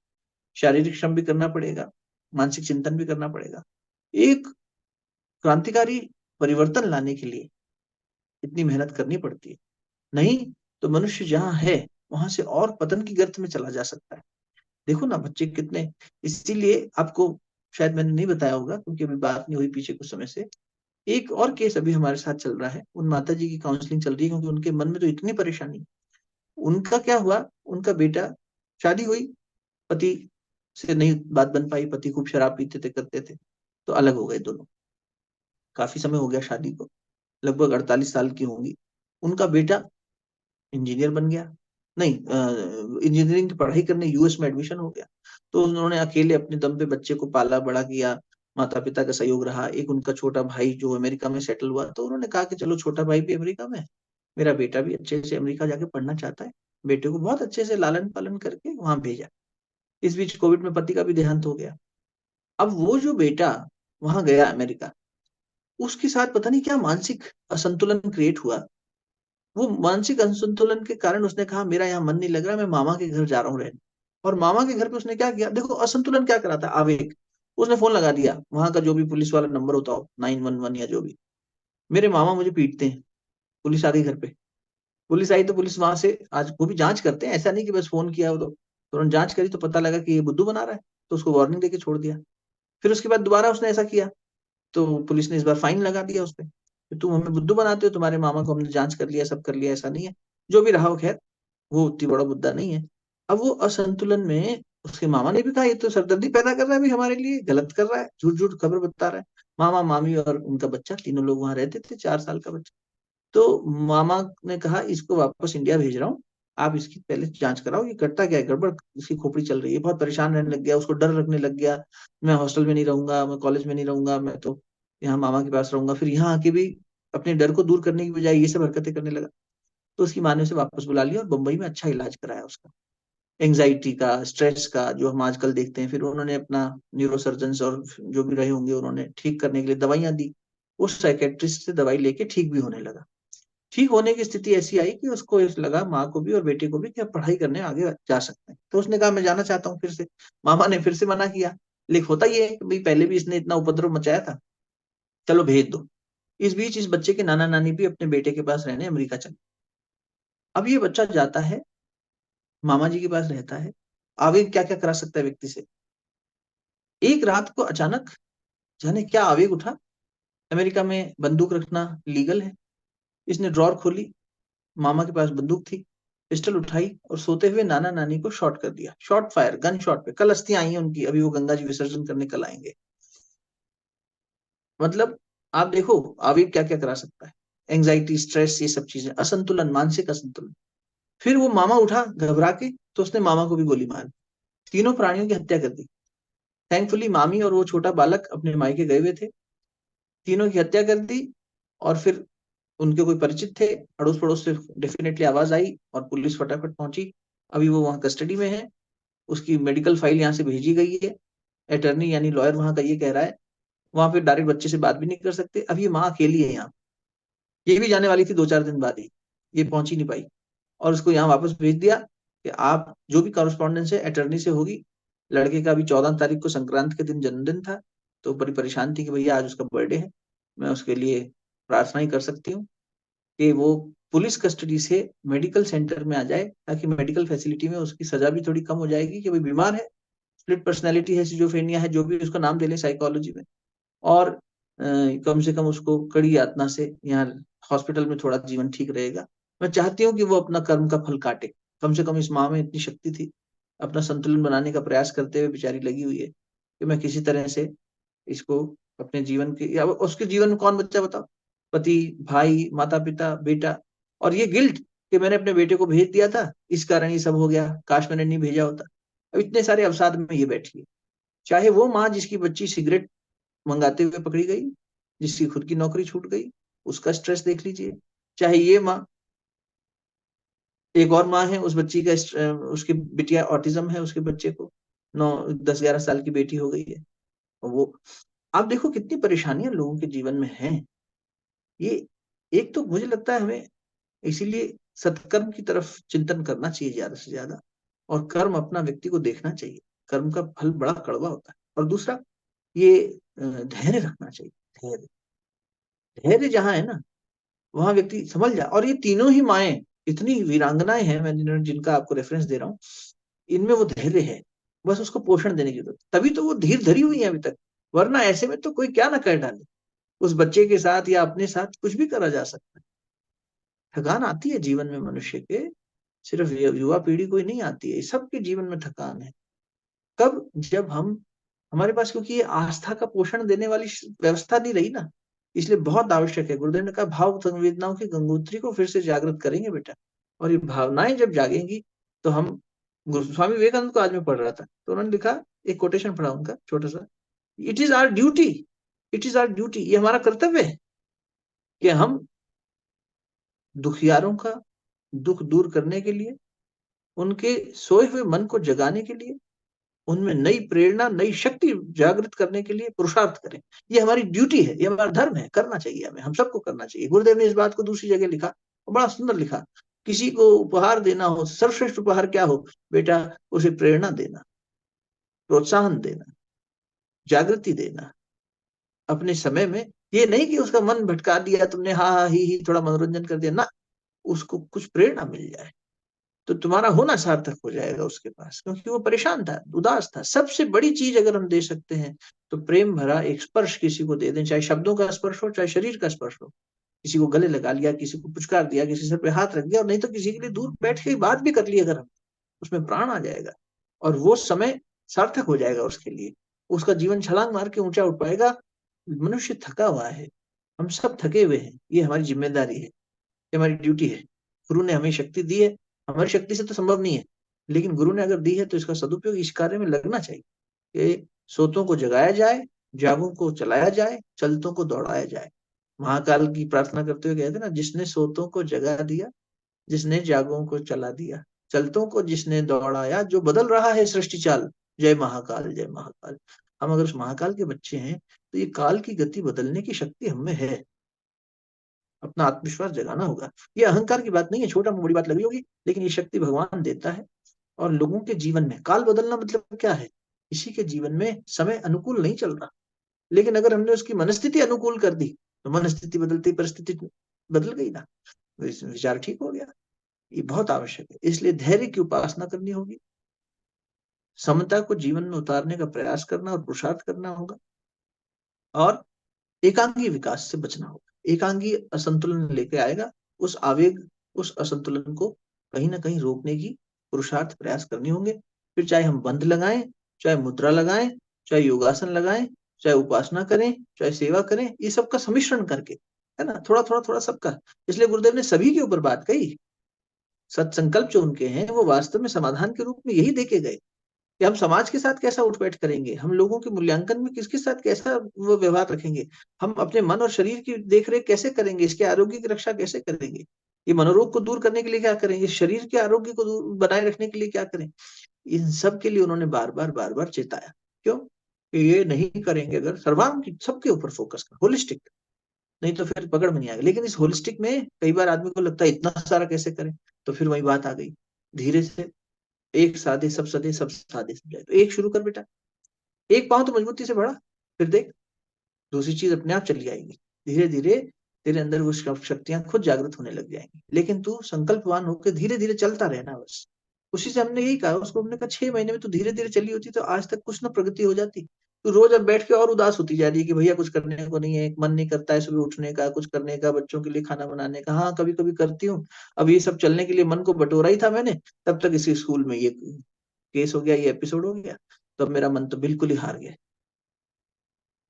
शारीरिक श्रम भी करना पड़ेगा, मानसिक चिंतन भी करना पड़ेगा। एक क्रांतिकारी परिवर्तन लाने के लिए इतनी मेहनत करनी पड़ती है। नहीं तो मनुष्य जहां है वहां से और पतन की गर्त में चला जा सकता है। देखो ना बच्चे कितने, इसीलिए आपको शायद मैंने नहीं बताया होगा क्योंकि अभी बात नहीं हुई पीछे कुछ समय से, एक और केस अभी हमारे साथ चल रहा है। उन माता जी की काउंसलिंग चल रही है क्योंकि उनके मन में तो इतनी परेशानी। उनका क्या हुआ, उनका बेटा, शादी हुई, पति से नहीं बात बन पाई, पति खूब शराब पीते थे, करते थे, तो अलग हो गए दोनों। काफी समय हो गया शादी को, लगभग 48 साल की होंगी। उनका बेटा इंजीनियर बन गया, नहीं इंजीनियरिंग की पढ़ाई करने यूएस में एडमिशन हो गया। तो उन्होंने अकेले अपने दम पे बच्चे को पाला बड़ा किया, माता पिता का सहयोग रहा। एक उनका छोटा भाई जो अमेरिका में सेटल हुआ, तो उन्होंने कहा कि चलो छोटा भाई भी अमेरिका में है, मेरा बेटा भी अच्छे से अमेरिका जाके पढ़ना चाहता है। बेटे को बहुत अच्छे से लालन पालन करके वहां भेजा। इस बीच कोविड में पति का भी देहांत हो गया। अब वो जो बेटा वहां गया अमेरिका, उसके साथ पता नहीं क्या मानसिक असंतुलन क्रिएट हुआ। वो मानसिक असंतुलन के कारण उसने कहा मेरा यहाँ मन नहीं लग रहा, मैं मामा के घर जा रहा हूँ रहने। और मामा के घर पे उसने क्या किया, देखो असंतुलन क्या करा था, आवेग। उसने फोन लगा दिया, वहां का जो भी पुलिस वाला नंबर होता हो, 911 या जो भी, मेरे मामा मुझे पीटते हैं। पुलिस आ गई घर पे। पुलिस आई तो पुलिस वहां से, आज वो भी जांच करते हैं, ऐसा नहीं कि बस फोन किया हो तो तुरंत जांच करी, तो पता लगा कि ये बुद्धू बना रहा है, तो उसको वार्निंग देके छोड़ दिया। फिर उसके बाद दोबारा उसने ऐसा किया, तो पुलिस ने इस बार फाइन लगा दिया उस पर, तुम हमें बुद्धू बनाते हो, तुम्हारे मामा को हमने जांच कर लिया, सब कर लिया, ऐसा नहीं है। जो भी रहा हो, खैर वो उतनी बड़ा मुद्दा नहीं है। अब वो असंतुलन में उसके मामा ने भी कहा ये तो सरदर्दी पैदा कर रहा है, भी हमारे लिए गलत कर रहा है, झूठ झूठ खबर बता रहा है। मामा मामी और उनका बच्चा, तीनों लोग वहां रहते थे, 4 साल का बच्चा। तो मामा ने कहा इसको वापस इंडिया भेज रहा हूँ, आप इसकी पहले जांच कराओ, ये करता क्या है, गड़बड़, इसकी खोपड़ी चल रही है। बहुत परेशान रहने लग गया, उसको डर लगने लग गया, मैं हॉस्टल में नहीं रहूंगा, मैं कॉलेज में नहीं रहूंगा, मैं तो यहाँ मामा के पास रहूंगा। फिर यहाँ आके भी अपने डर को दूर करने की बजाय ये सब हरकतें करने लगा। तो उसकी माँ ने उसे वापस बुला लिया और बम्बई में अच्छा इलाज कराया उसका, एंग्जाइटी का, स्ट्रेस का, जो हम आजकल देखते हैं। फिर उन्होंने अपना न्यूरो सर्जन और जो भी रहे होंगे, उन्होंने ठीक करने के लिए दवाइयां दी। उस साइकेट्रिस्ट से दवाई लेके ठीक भी होने लगा। ठीक होने की स्थिति ऐसी आई कि उसको लगा, माँ को भी और बेटे को भी, कि अब पढ़ाई करने आगे जा सकते हैं। तो उसने कहा मैं जाना चाहता हूँ फिर से। मामा ने फिर से मना किया, लेकिन होता ये है कि भाई पहले भी इसने इतना उपद्रव मचाया था, चलो भेज दो। इस बीच इस बच्चे के नाना नानी भी अपने बेटे के पास रहने अमेरिका चले। अब ये बच्चा जाता है, मामा जी के पास रहता है। आवेग क्या क्या करा सकता है व्यक्ति से। एक रात को अचानक जाने क्या आवेग उठा। अमेरिका में बंदूक रखना लीगल है। इसने ड्रॉर खोली, मामा के पास बंदूक थी, पिस्टल उठाई और सोते हुए नाना नानी को शॉट कर दिया। शॉट फायर, गन शॉट पे। कल अस्थियां आई हैं उनकी, अभी वो गंगा जी विसर्जन करने कल आएंगे। मतलब आप देखो आवेग क्या क्या करा सकता है। एंजाइटी, स्ट्रेस, ये सब चीजें, असंतुलन, मानसिक असंतुलन। फिर वो मामा उठा घबरा के, तो उसने मामा को भी गोली मार दी। तीनों प्राणियों की हत्या कर दी। थैंकफुली मामी और वो छोटा बालक अपने मायके गए हुए थे। तीनों की हत्या कर दी। और फिर उनके कोई परिचित थे, अड़ोस पड़ोस से डेफिनेटली आवाज आई और पुलिस फटाफट पहुंची। अभी वो वहां कस्टडी में है। उसकी मेडिकल फाइल यहाँ से भेजी गई है। अटर्नी यानी लॉयर वहां का ये कह रहा है, वहां पे डायरेक्ट बच्चे से बात भी नहीं कर सकते। अब ये माँ अकेली है यहाँ। ये भी जाने वाली थी 2-4 दिन बाद ही, ये पहुंच ही नहीं पाई। और उसको यहाँ वापस भेज दिया कि आप जो भी कॉरेस्पॉन्डेंस है अटर्नी से होगी। लड़के का अभी 14 तारीख को संक्रांत के दिन जन्मदिन था, तो बड़ी परेशान थी कि भैया आज उसका बर्थडे है, मैं उसके लिए प्रार्थना ही कर सकती हूँ कि वो पुलिस कस्टडी से मेडिकल सेंटर में आ जाए, ताकि मेडिकल फैसिलिटी में उसकी सजा भी थोड़ी कम हो जाएगी कि भाई बीमार है, स्प्लिट पर्सनैलिटी है, सिजोफ्रेनिया है, जो भी उसका नाम दे लें साइकोलॉजी में। और कम से कम उसको कड़ी यातना से यहाँ हॉस्पिटल में थोड़ा जीवन ठीक रहेगा। मैं चाहती हूँ कि वो अपना कर्म का फल काटे। कम से कम इस माँ में इतनी शक्ति थी, अपना संतुलन बनाने का प्रयास करते हुए बेचारी लगी हुई है कि मैं किसी तरह से इसको अपने जीवन के, या उसके जीवन में कौन बच्चा बताओ, पति, भाई, माता पिता, बेटा, और ये गिल्ट कि मैंने अपने बेटे को भेज दिया था, इस कारण ये सब हो गया, काश मैंने नहीं भेजा होता। अब इतने सारे अवसाद में ये बैठी है। चाहे वो माँ जिसकी बच्ची सिगरेट मंगाते हुए पकड़ी गई, जिसकी खुद की नौकरी छूट गई, उसका स्ट्रेस देख लीजिए। चाहे ये माँ, एक और माँ है, उस बच्ची का उसकी बिटिया ऑटिज्म है, उसके बच्चे को 9, 10, 11 साल की बेटी हो गई है। और वो आप देखो कितनी परेशानियां लोगों के जीवन में हैं। ये एक तो मुझे लगता है हमें इसीलिए सत्कर्म की तरफ चिंतन करना चाहिए ज्यादा से ज्यादा, और कर्म अपना व्यक्ति को देखना चाहिए। कर्म का फल बड़ा कड़वा होता है। और दूसरा ये धैर्य रखना चाहिए। धैर्य, धैर्य जहाँ है ना, वहां व्यक्ति संभल जाए। और ये तीनों ही माएं इतनी वीरांगनाएं हैं, मैं जिनका आपको रेफरेंस दे रहा हूँ, इनमें वो धैर्य है। बस उसको पोषण देने की जरूरत, तभी तो वो धीर धरी हुई है अभी तक। वरना ऐसे में तो कोई क्या ना कर डाले। उस बच्चे के साथ या अपने साथ कुछ भी करा जा सकता है। थकान आती है जीवन में मनुष्य के, सिर्फ युवा पीढ़ी को ही नहीं आती है, सबके जीवन में थकान है। कब, जब हम, हमारे पास, क्योंकि ये आस्था का पोषण देने वाली व्यवस्था नहीं रही ना, इसलिए बहुत आवश्यक है। गुरुदेव ने कहा भाव संवेदनाओं की गंगोत्री को फिर से जागृत करेंगे बेटा। और ये भावनाएं जब जागेंगी तो हम, स्वामी विवेकानंद को आज मैं पढ़ रहा था तो उन्होंने लिखा, एक कोटेशन पढ़ा उनका छोटा सा, it is our duty, it is our duty, ये हमारा कर्तव्य है कि हम दुखियारों का दुख दूर करने के लिए, उनके सोए हुए मन को जगाने के लिए, उनमें नई प्रेरणा, नई शक्ति जागृत करने के लिए पुरुषार्थ करें। ये हमारी ड्यूटी है, ये हमारा धर्म है, करना चाहिए हमें, हम सबको करना चाहिए। गुरुदेव ने इस बात को दूसरी जगह लिखा और बड़ा सुंदर लिखा, किसी को उपहार देना हो, सर्वश्रेष्ठ उपहार क्या हो बेटा, उसे प्रेरणा देना, प्रोत्साहन देना, जागृति देना अपने समय में। ये नहीं कि उसका मन भटका दिया तुमने, हाँ हाँ ही थोड़ा मनोरंजन कर दिया ना, उसको कुछ प्रेरणा मिल जाए तो तुम्हारा होना सार्थक हो जाएगा उसके पास, क्योंकि वो परेशान था, उदास था। सबसे बड़ी चीज अगर हम दे सकते हैं तो प्रेम भरा एक स्पर्श किसी को दे दें, चाहे शब्दों का स्पर्श हो, चाहे शरीर का स्पर्श हो। किसी को गले लगा लिया, किसी को पुचकार दिया, किसी सर पे हाथ रख दिया, और नहीं तो किसी के लिए दूर बैठ के बात भी कर ली अगर हम, उसमें प्राण आ जाएगा और वो समय सार्थक हो जाएगा उसके लिए। उसका जीवन छलांग मार के ऊंचा उठ पाएगा। मनुष्य थका हुआ है, हम सब थके हुए हैं, ये हमारी जिम्मेदारी है, ये हमारी ड्यूटी है। गुरु ने हमें शक्ति दी है, हमारी शक्ति से तो संभव नहीं है, लेकिन गुरु ने अगर दी है तो इसका सदुपयोग इस कार्य में लगना चाहिए कि सोतों को जगाया जाए, जागों को चलाया जाए, चलतों को दौड़ाया जाए। महाकाल की प्रार्थना करते हुए कहते ना, जिसने सोतों को जगा दिया, जिसने जागों को चला दिया, चलतों को जिसने दौड़ाया, जो बदल रहा है सृष्टि चाल, जय महाकाल, जय महाकाल। हम अगर उस महाकाल के बच्चे हैं तो ये काल की गति बदलने की शक्ति हमें है। अपना आत्मविश्वास जगाना होगा। ये अहंकार की बात नहीं है, छोटा बड़ी बात लगी होगी, लेकिन ये शक्ति भगवान देता है। और लोगों के जीवन में काल बदलना मतलब क्या है? किसी के जीवन में समय अनुकूल नहीं चल रहा, लेकिन अगर हमने उसकी मनस्थिति अनुकूल कर दी तो मनस्थिति बदलती परिस्थिति बदल गई ना, विचार ठीक हो गया। ये बहुत आवश्यक है, इसलिए धैर्य की उपासना करनी होगी, समता को जीवन में उतारने का प्रयास करना और पुरुषार्थ करना होगा, और एकांगी विकास से बचना होगा। एकांगी असंतुलन लेके आएगा, उस आवेग, उस असंतुलन को कहीं ना कहीं रोकने की पुरुषार्थ प्रयास करनी होंगे। फिर चाहे हम बंध लगाएं, चाहे मुद्रा लगाएं, चाहे योगासन लगाएं, चाहे उपासना करें, चाहे सेवा करें, ये सबका सम्मिश्रण करके, है ना, थोड़ा थोड़ा थोड़ा सबका। इसलिए गुरुदेव ने सभी के ऊपर बात कही। सत्संकल्प जो उनके हैं वो वास्तव में समाधान के रूप में यही देके गए कि हम समाज के साथ कैसा उठबैठ करेंगे, हम लोगों के मूल्यांकन में किसके साथ कैसा वो व्यवहार रखेंगे, हम अपने मन और शरीर की देखरेख कैसे करेंगे, इसके आरोग्य की रक्षा कैसे करेंगे, ये मनोरोग को दूर करने के लिए क्या करेंगे, शरीर के आरोग्य को बनाए रखने के लिए क्या करें। इन सब के लिए उन्होंने बार बार चेताया। क्यों? कि ये नहीं करेंगे अगर सर्वांग सबके ऊपर फोकस कर, होलिस्टिक, नहीं तो फिर पकड़ में नहीं आएगा। लेकिन इस होलिस्टिक में कई बार आदमी को लगता है इतना सारा कैसे करें, तो फिर वही बात आ गई, धीरे से एक साधे सब सदे, सब साधे सब जाए। तो एक शुरू कर बेटा, एक पाँव तो मजबूती से बढ़ा, फिर देख दूसरी चीज अपने आप चली आएगी। धीरे धीरे तेरे अंदर वो शक्तियां खुद जागृत होने लग जाएंगी, लेकिन तू संकल्पवान होकर धीरे धीरे चलता रहना बस। उसी से हमने यही कहा उसको, हमने कहा 6 महीने में तू धीरे धीरे चली होती तो आज तक कुछ ना प्रगति हो जाती। तू रोज अब बैठ के और उदास होती जा रही है कि भैया कुछ करने को नहीं है, मन नहीं करता है सुबह उठने का, कुछ करने का, बच्चों के लिए खाना बनाने का। हाँ कभी कभी करती हूँ, अब ये सब चलने के लिए मन को बटोरा ही था मैंने, तब तक इसी स्कूल में ये केस हो गया, ये एपिसोड हो गया, तो अब मेरा मन तो बिल्कुल ही हार गया।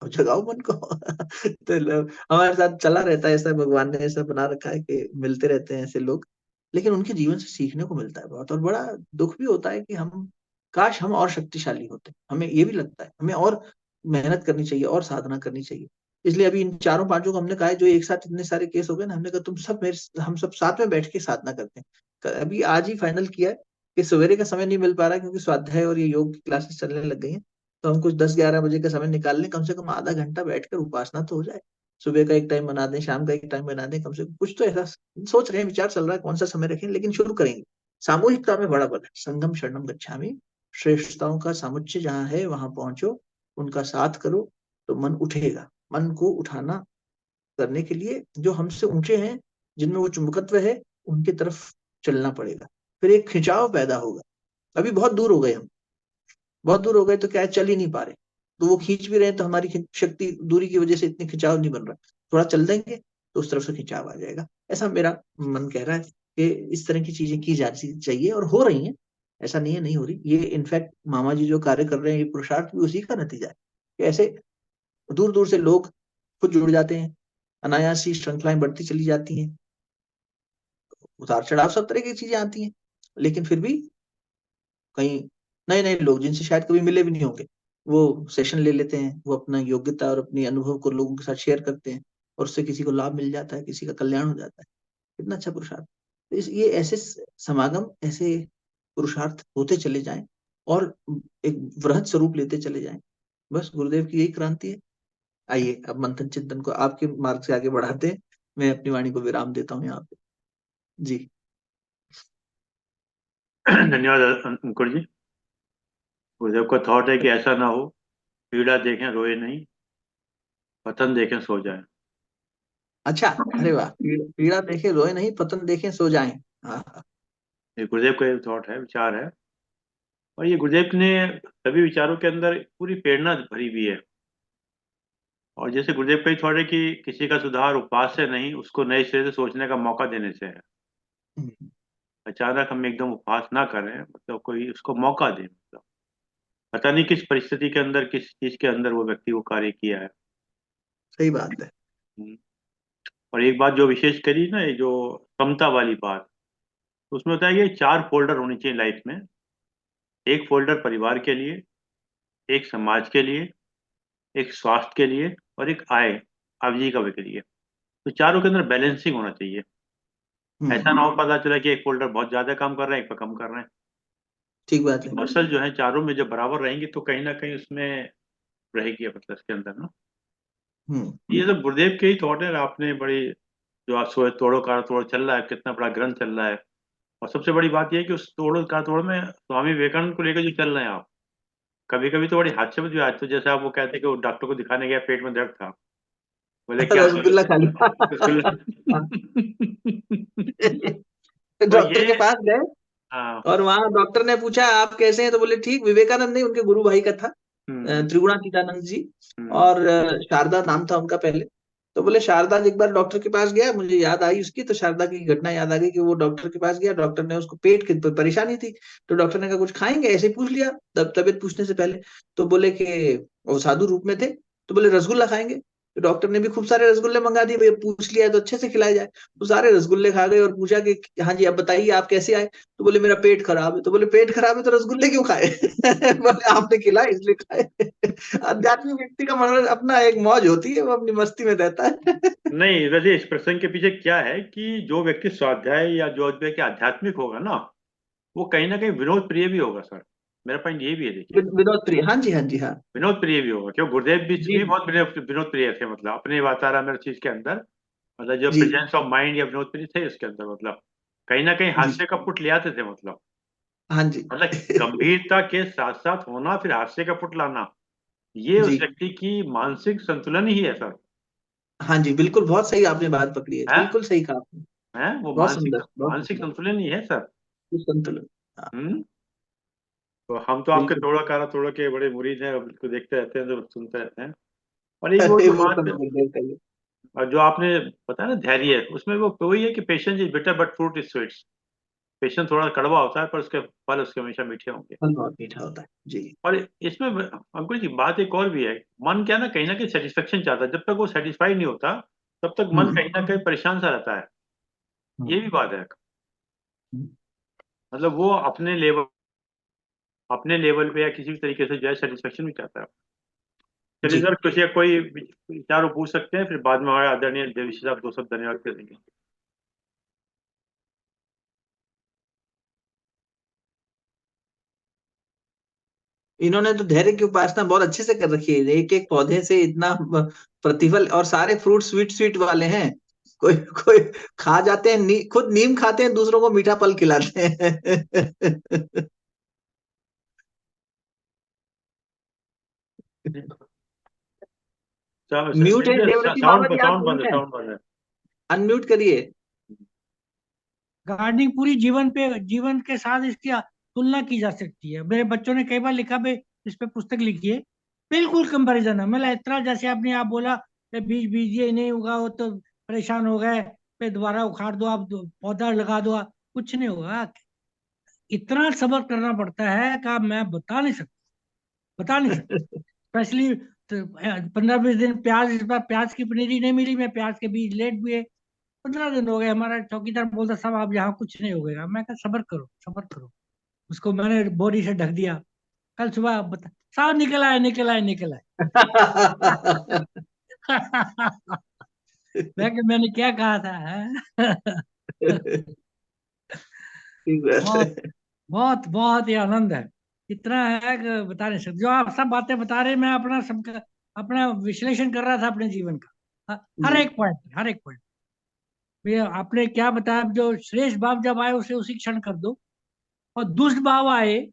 अब जगाओ मन को। तो हमारे साथ चला रहता है ऐसा, भगवान ने ऐसा बना रखा है कि मिलते रहते हैं ऐसे लोग, लेकिन उनके जीवन से सीखने को मिलता है बहुत। और बड़ा दुख भी होता है कि हम, काश हम और शक्तिशाली होते। हमें ये भी लगता है हमें और मेहनत करनी चाहिए और साधना करनी चाहिए। इसलिए अभी इन चारों पांचों को हमने कहा है, जो एक साथ इतने सारे केस हो गए ना, हमने कहा तुम सब मेरे, हम सब साथ में बैठ के साधना करते हैं। अभी आज ही फाइनल किया है कि सवेरे का समय नहीं मिल पा रहा है क्योंकि स्वाध्याय और ये योग की क्लासेस चलने लग गई हैं, तो हम कुछ 10-11 बजे का समय निकाल लें, कम से कम आधा घंटा बैठकर उपासना तो हो जाए। सुबह का एक टाइम बना दें, शाम का एक टाइम बना दें, कम से कम कुछ तो ऐसा सोच रहे हैं, विचार चल रहा है कौन सा समय रखें, लेकिन शुरू करेंगे। सामूहिकता में बड़ा बल है, संगम शरणम गच्छामि, श्रेष्ठताओं का समुच्चय जहाँ है वहां पहुंचो, उनका साथ करो, तो मन उठेगा। मन को उठाना करने के लिए जो हमसे ऊंचे हैं, जिनमें वो चुंबकत्व है, उनके तरफ चलना पड़ेगा, फिर एक खिंचाव पैदा होगा। अभी बहुत दूर हो गए हम, बहुत दूर हो गए तो क्या है, चल ही नहीं पा रहे, तो वो खींच भी रहे हैं तो हमारी शक्ति दूरी की वजह से इतनी खिंचाव नहीं बन रहा। थोड़ा चल देंगे तो उस तरफ से खिंचाव आ जाएगा। ऐसा मेरा मन कह रहा है कि इस तरह की चीजें की जानी चाहिए और हो रही हैं, ऐसा नहीं है नहीं हो रही। ये इनफैक्ट मामा जी जो कार्य कर रहे हैं, ये पुरुषार्थ भी उसी का नतीजा है कि ऐसे दूर दूर से लोग खुद जुड़ जाते हैं, अनायास ही श्रृंखलाएं बढ़ती चली जाती हैं। उतार चढ़ाव सब तरह की चीजें आती हैं, लेकिन फिर भी कहीं नए नए लोग जिनसे शायद कभी मिले भी नहीं होंगे, वो सेशन ले लेते हैं, वो अपना योग्यता और अपने अनुभव को लोगों के साथ शेयर करते हैं, और उससे किसी को लाभ मिल जाता है, किसी का कल्याण हो जाता है। कितना अच्छा पुरुषार्थ। तो ये ऐसे समागम, ऐसे पुरुषार्थ होते चले जाएं और एक वृहद स्वरूप लेते चले जाएं। बस गुरुदेव की यही क्रांति है। आइए अब मंथन चिंतन को आपके मार्ग से आगे बढ़ाते हैं। मैं अपनी वाणी को विराम देता हूँ यहाँ पे। जी धन्यवाद अंकुर जी। गुरुदेव का थॉट है कि ऐसा ना हो, पीड़ा देखें रोए नहीं, पतन देखें सो जाए। अच्छा, अरे वाह, पीड़ा देखे रोए नहीं, पतन देखे सो जाएं। हाँ हाँ। ये गुरुदेव का थॉट है, विचार है। और ये गुरुदेव ने सभी विचारों के अंदर पूरी प्रेरणा भरी हुई है। और जैसे गुरुदेव का ही थॉट है कि किसी का सुधार उपवास से नहीं, उसको नए सिरे से सोचने का मौका देने से है। हम्म, अचानक हम एकदम उपवास ना करें, मतलब कोई उसको मौका दें। मतलब पता नहीं किस परिस्थिति के अंदर, किस चीज के अंदर वो व्यक्ति वो कार्य किया है। सही बात है। हम्म। और एक बात जो विशेष करी ना, ये जो समता वाली बात, तो उसमें होता है कि 4 फोल्डर होनी चाहिए लाइफ में। एक फोल्डर परिवार के लिए, एक समाज के लिए, एक स्वास्थ्य के लिए, और एक आय आजीविका के लिए। तो चारों के अंदर बैलेंसिंग होना चाहिए। ऐसा हम्म, ना हो पता चला कि एक फोल्डर बहुत ज्यादा काम कर रहे हैं, एक पे कम कर रहे हैं। ठीक बात है। मसल जो है चारों में जब बराबर रहेंगी तो कहीं ना कहीं उसमें रहेगी, मतलब इसके अंदर ना। हम्म, ये सब गुरुदेव के ही थॉट है, आपने बड़ी जो आप सोए तोड़ो का तोड़ चल रहा है, कितना बड़ा ग्रंथ चल रहा है। और सबसे बड़ी बात यह है कि उस तोड़ो का तोड़ में स्वामी विवेकानंद को लेकर जो चल रहे हैं आप, कभी कभी तो बड़ी हादसे भी आज तो, जैसे आप वो कहते हैं कि वो डॉक्टर को दिखाने गया, पेट में दर्द था, बोले क्या रसगुल्ला खा लिया। रसगुल्ला। तो डॉक्टर ये, के पास गए हाँ, और वहां डॉक्टर ने पूछा आप कैसे हैं, तो बोले ठीक। विवेकानंद नहीं, उनके गुरु भाई का था, हम्म, त्रिगुणातीतानंद जी। हम्म, और शारदा नाम था उनका पहले। तो बोले शारदा एक बार डॉक्टर के पास गया, मुझे याद आई उसकी, तो शारदा की घटना याद आ गई कि वो डॉक्टर के पास गया, डॉक्टर ने उसको पेट की परेशानी थी, तो डॉक्टर ने कहा कुछ खाएंगे, ऐसे ही पूछ लिया तबीयत पूछने से पहले। तो बोले कि वो साधु रूप में थे, तो बोले रसगुल्ला खाएंगे। तो डॉक्टर ने भी खूब सारे रसगुल्ले मंगा दिए, भैया पूछ लिया है तो अच्छे से खिलाया जाए। वो सारे रसगुल्ले खा गए और पूछा कि हाँ जी अब बताइए आप कैसे आए। तो बोले मेरा पेट खराब है। तो बोले पेट खराब है तो रसगुल्ले क्यों खाए? बोले आपने खिलाए इसलिए खाए। आध्यात्मिक व्यक्ति का मन अपना एक मौज होती है, वो अपनी मस्ती में रहता है। नहीं वैसे इस प्रसंग के पीछे क्या है कि जो व्यक्ति स्वाध्याय या जो व्यक्ति आध्यात्मिक होगा ना, वो कहीं ना कहीं विनोद प्रिय भी होगा सर। मेरा पॉइंट ये भी है, देखिए, विनोद प्रिय, हाँ जी, हाँ जी, हाँ। विनोद प्रिय भी होगा क्यों, गुरुदेव जी भी बहुत विनोद प्रिय थे, मतलब अपने वातावरण में चीज के अंदर, मतलब जो जी प्रेजेंस ऑफ माइंड या विनोद प्रिय थे उसके अंदर, मतलब कहीं ना कहीं जी, हास्य का पुट ले आते थे, हाँ जी। मतलब गंभीरता के साथ साथ होना, फिर हास्य का पुट लाना, ये उस जी व्यक्ति की मानसिक संतुलन ही है सर। हाँ जी, बिल्कुल बहुत सही आपने बात पकड़ी है, है बिल्कुल सही कहा आपने। है वो बहुत सुंदर, बहुत मानसिक सुंदर। संतुलन ही है सर। संतुलन। हाँ, हम्म। तो हम तो आपके बिल्कुल। तोड़ा कारा तोड़ा के बड़े मुरीद हैं, अब इसको देखते रहते हैं, तो सुनते रहते हैं। और एक वो जो वो बात, सब गुरुदेव का ही है। और जो आपने बताया ना धैर्य, उसमें वो वही है कि patience is bitter but fruit is sweet. Patience थोड़ा कड़वा होता है पर उसके फल उसके हमेशा मीठे होंगे। फल बहुत मीठा होता है जी। और इसमें अंकुर जी बात एक और भी है, मन क्या ना कहीं सेटिस्फेक्शन चाहता है, जब तक वो सेटिस्फाई नहीं होता तब तक मन हम्म कहीं ना कहीं परेशान सा रहता है। ये भी हम्म, बात है, हम्म, मतलब वो अपने लेवल पे या किसी भी तरीके से जो है सेटिस्फेक्शन भी चाहता है। चलिए जी। सर, किसी कोई विचार वो पूछ सकते हैं, फिर बाद में हमारे आदरणीय देवी साहब दो शब्द धन्यवाद कर देंगे। इन्होंने तो धैर्य की उपासना बहुत अच्छे से कर रखी है, एक एक पौधे से इतना प्रतिफल, और सारे फ्रूट स्वीट स्वीट वाले हैं। कोई कोई खा जाते हैं, खुद नीम खाते हैं, दूसरों को मीठा फल खिलाते हैं। म्यूट है देवरती बाबा जी, आप साउंड बंद म्यूट है, है, साउंड बंद है। अनम्यूट करिए। गार्डनिंग पूरी जीवन के साथ इसकी तुलना की जा सकती है। मेरे बच्चों ने कई बार लिखा पे इस पे पुस्तक लिखी है, बिल्कुल कंपैरिजन है। मतलब इतना जैसे आपने आप बोला कि बीज बीजिए नहीं होगा वो तो परेशान हो गए, पे दोबारा उखाड़ दो, आप पौधा लगा दो, कुछ नहीं होगा। इतना सब्र करना पड़ता है कि मैं बता नहीं सकता, बता नहीं सकता। स्पेशली 15-20 दिन प्याज, इस बार प्याज की पनीरी नहीं मिली, मैं प्याज के बीज लेट भी है। 15 दिन हो गए, हमारा चौकीदार बोलता साहब आप यहाँ कुछ नहीं होगा। मैं कहा सब्र करो, सब्र करो। उसको मैंने बोरी से ढक दिया। कल सुबह बता साहब निकल आए, निकल आए, निकल आए। मैंने क्या कहा था, है? ठीक बात बहुत है। बहुत बहुत ही आनंद है। इतना है कि बता नहीं सकते। जो आप सब बातें बता रहे, मैं अपना सबका अपना विश्लेषण कर रहा था अपने जीवन का। हर जी एक पॉइंट, हर एक पॉइंट। भैया आपने क्या बताया, जो श्रेष्ठ भाव जब आए उसे उसी क्षण कर दो, और दुष्ट भाव आए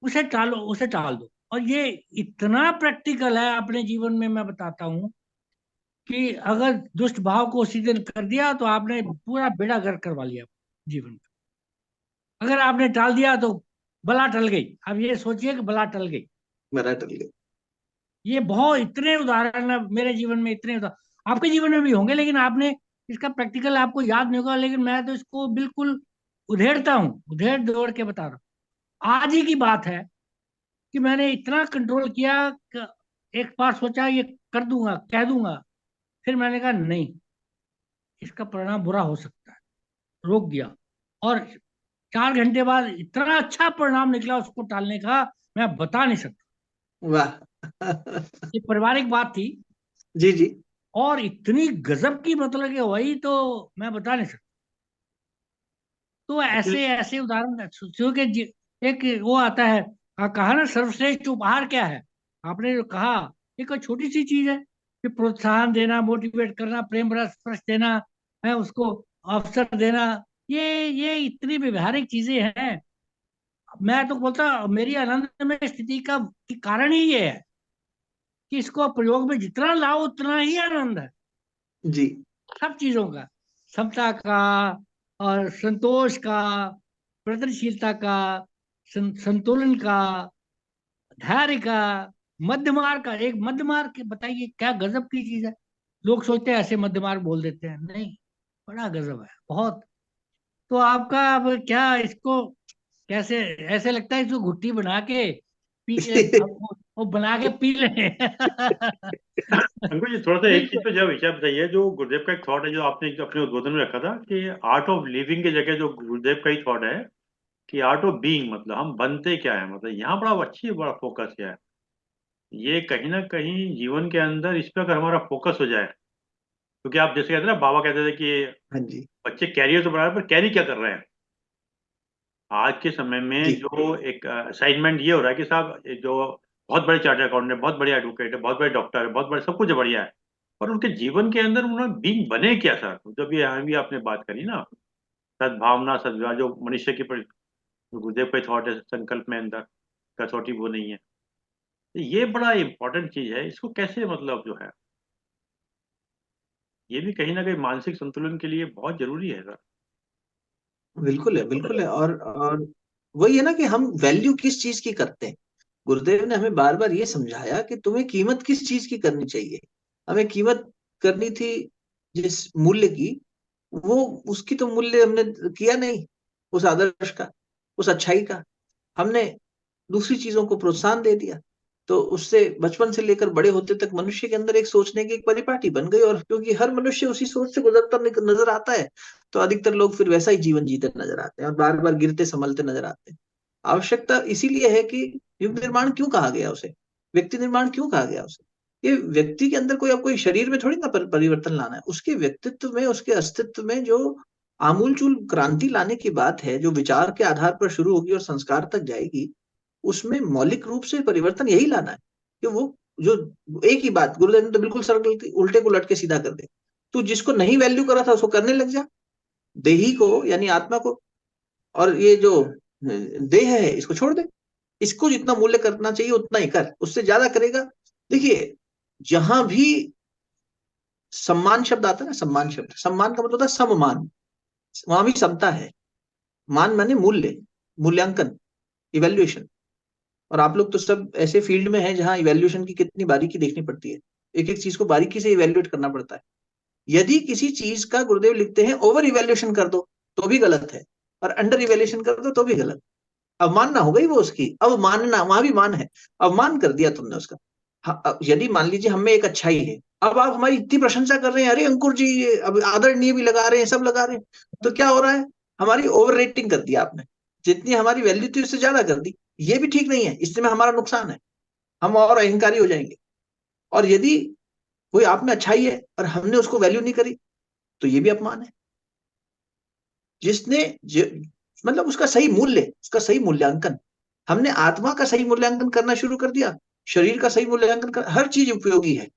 उसे टालो, उसे टाल दो। और ये इतना प्रैक्टिकल है अपने जीवन में। मैं बताता हूँ कि अगर दुष्ट भाव को उसी दिन कर दिया तो आपने पूरा बेड़ा गर्क करवा लिया जीवन का। अगर आपने टाल दिया तो बला टल गई। अब ये सोचिए कि बला टल गई। मराठा लिया। ये बहुत इतने उदाहरण है मेरे जीवन में, इतने उदाहरण आपके जीवन में भी होंगे, लेकिन आपने इसका प्रैक्टिकल आपको याद नहीं होगा। लेकिन मैं तो इसको बिल्कुल उधेड़ता हूँ, उधेड़ दौड़ के बता रहा हूँ। आज ही की बात है कि मैंने इतना कंट्रोल किया कि एक बार सोचा ये कर दूंगा, कह दूंगा, फिर मैंने कहा नहीं, इसका परिणाम बुरा हो सकता है, रोक दिया। और 4 घंटे बाद इतना अच्छा परिणाम निकला उसको टालने का, मैं बता नहीं सकता। वाह। ये पारिवारिक बात थी, जी जी। और इतनी गजब की, मतलब कि वही तो मैं बता नहीं सकता। तो एक्चुअली ऐसे ऐसे उदाहरण सोचो कि एक वो आता है, कहा ना सर्वश्रेष्ठ उपहार क्या है। आपने जो कहा, ये कोई छोटी सी चीज है कि प्रोत्साहन देना, मोटिवेट करना, प्रेम रस स्पर्श देना, है उसको अवसर देना, ये इतनी व्यवहारिक चीजें हैं। मैं तो बोलता मेरी आनंद में स्थिति का कि कारण ही ये है कि इसको प्रयोग में जितना लाओ उतना ही आनंद है। जी सब चीजों का, समता का और संतोष का, प्रगतिशीलता का, संतुलन का, धैर्य का, मध्य मार्ग का। एक मध्य मार्ग के बताइए क्या गजब की चीज है। लोग सोचते हैं ऐसे मध्य मार्ग बोल देते हैं, नहीं, बड़ा गजब है बहुत। तो आपका अब क्या इसको कैसे, ऐसे लगता है इसको घुट्टी बना के पी वो बना के पी ले। अंकुर जी, थोड़ा सा एक चीज बिल्कुल। पे जो विषय बताइए, जो गुरुदेव का एक थॉट है जो आपने अपने उद्बोधन में रखा था कि आर्ट ऑफ लिविंग की जगह जो गुरुदेव का ही थॉट है कि आर्ट ऑफ बीइंग, मतलब हम बनते क्या है, मतलब यहाँ बड़ा अच्छी बड़ा फोकस है। ये कहीं ना कहीं जीवन के अंदर इस पे अगर हमारा फोकस हो जाए, क्योंकि आप जैसे कहते हैं ना, बाबा कहते थे कि हाँ जी बच्चे कैरियर तो बना रहे हैं, पर कैरी क्या कर रहे हैं। आज के समय में जी जो एक असाइनमेंट ये हो रहा है कि साहब ये जो बहुत बड़े चार्टर्ड अकाउंट है, बहुत बड़े एडवोकेट है, बहुत बड़े डॉक्टर है, बहुत बड़े सब कुछ बढ़िया है, पर उनके जीवन के अंदर उन्होंने बीइंग बने क्या सर। जब ये यहाँ भी आपने बात करी ना, सद्भावना सद्व्यवहार जो मनुष्य की गुरुदेव का थॉट है, संकल्प में अंदर कसौटी वो नहीं है। तो ये बड़ा इंपॉर्टेंट चीज है, इसको कैसे मतलब जो है, ये भी कहीं ना कहीं मानसिक संतुलन के लिए बहुत जरूरी है सर। बिल्कुल है, बिल्कुल है। और वही है ना कि हम वैल्यू किस चीज की करते हैं। गुरुदेव ने हमें बार बार ये समझाया कि तुम्हें कीमत किस चीज की करनी चाहिए। हमें कीमत करनी थी जिस मूल्य की, वो उसकी तो मूल्य हमने किया नहीं, उस आदर्श का, उस अच्छाई का। हमने दूसरी चीजों को प्रोत्साहन दे दिया। तो उससे बचपन से लेकर बड़े होते तक मनुष्य के अंदर एक सोचने की एक परिपाटी बन गई, और क्योंकि हर मनुष्य उसी सोच से गुजरता नजर आता है, तो अधिकतर लोग फिर वैसा ही जीवन जीते नजर आते हैं और बार बार गिरते संभलते नजर आते हैं। आवश्यकता इसीलिए है कि युग निर्माण क्यों कहा गया उसे, व्यक्ति निर्माण क्यों कहा गया उसे। ये व्यक्ति के अंदर कोई, अब कोई शरीर में थोड़ी ना परिवर्तन लाना है, उसके व्यक्तित्व में, उसके अस्तित्व में जो आमूलचूल क्रांति लाने की बात है, जो विचार के आधार पर शुरू होगी और संस्कार तक जाएगी, उसमें मौलिक रूप से परिवर्तन यही लाना है कि वो जो एक ही बात गुरुदेव ने तो बिल्कुल सरल उल्टे को लटके सीधा कर दे। तू जिसको नहीं वैल्यू करा था उसको करने लग जा, देही को यानी आत्मा को, और ये जो देह है इसको छोड़ दे। इसको जितना मूल्य करना चाहिए उतना ही कर, उससे ज्यादा करेगा। देखिए, जहां भी सम्मान शब्द आता है ना, सम्मान शब्द, सम्मान का मतलब होता है सममान, वहां भी समता है। मान माने मूल्य, मूल्यांकन, इवेल्युएशन। और आप लोग तो सब ऐसे फील्ड में हैं जहां इवेल्युएशन की कितनी बारीकी देखनी पड़ती है, एक एक चीज को बारीकी से इवेल्युएट करना पड़ता है। यदि किसी चीज का गुरुदेव लिखते हैं ओवर इवेल्युएशन कर दो तो भी गलत है, और अंडर इवेल्युएशन कर दो तो भी गलत। अवमानना हो गई वो उसकी, अवमानना, वहां भी मान है, अवमान कर दिया तुमने उसका। यदि मान लीजिए हम में एक अच्छाई है, अब आप हमारी इतनी प्रशंसा कर रहे हैं, अरे अंकुर जी ये अब आदरणीय भी लगा रहे हैं, सब लगा रहे हैं, तो क्या हो रहा है, हमारी ओवर रेटिंग कर दिया आपने, जितनी हमारी वैल्यू थी उससे ज्यादा कर दी। ये भी ठीक नहीं है, इससे में हमारा नुकसान है, हम और अहंकारी हो जाएंगे। और यदि कोई आप में अच्छाई है और हमने उसको वैल्यू नहीं करी, तो ये भी अपमान है। जिसने मतलब उसका सही मूल्य, उसका सही मूल्यांकन, हमने आत्मा का सही मूल्यांकन करना शुरू कर दिया, शरीर का सही मूल्यांकन कर, हर चीज उपयोगी है।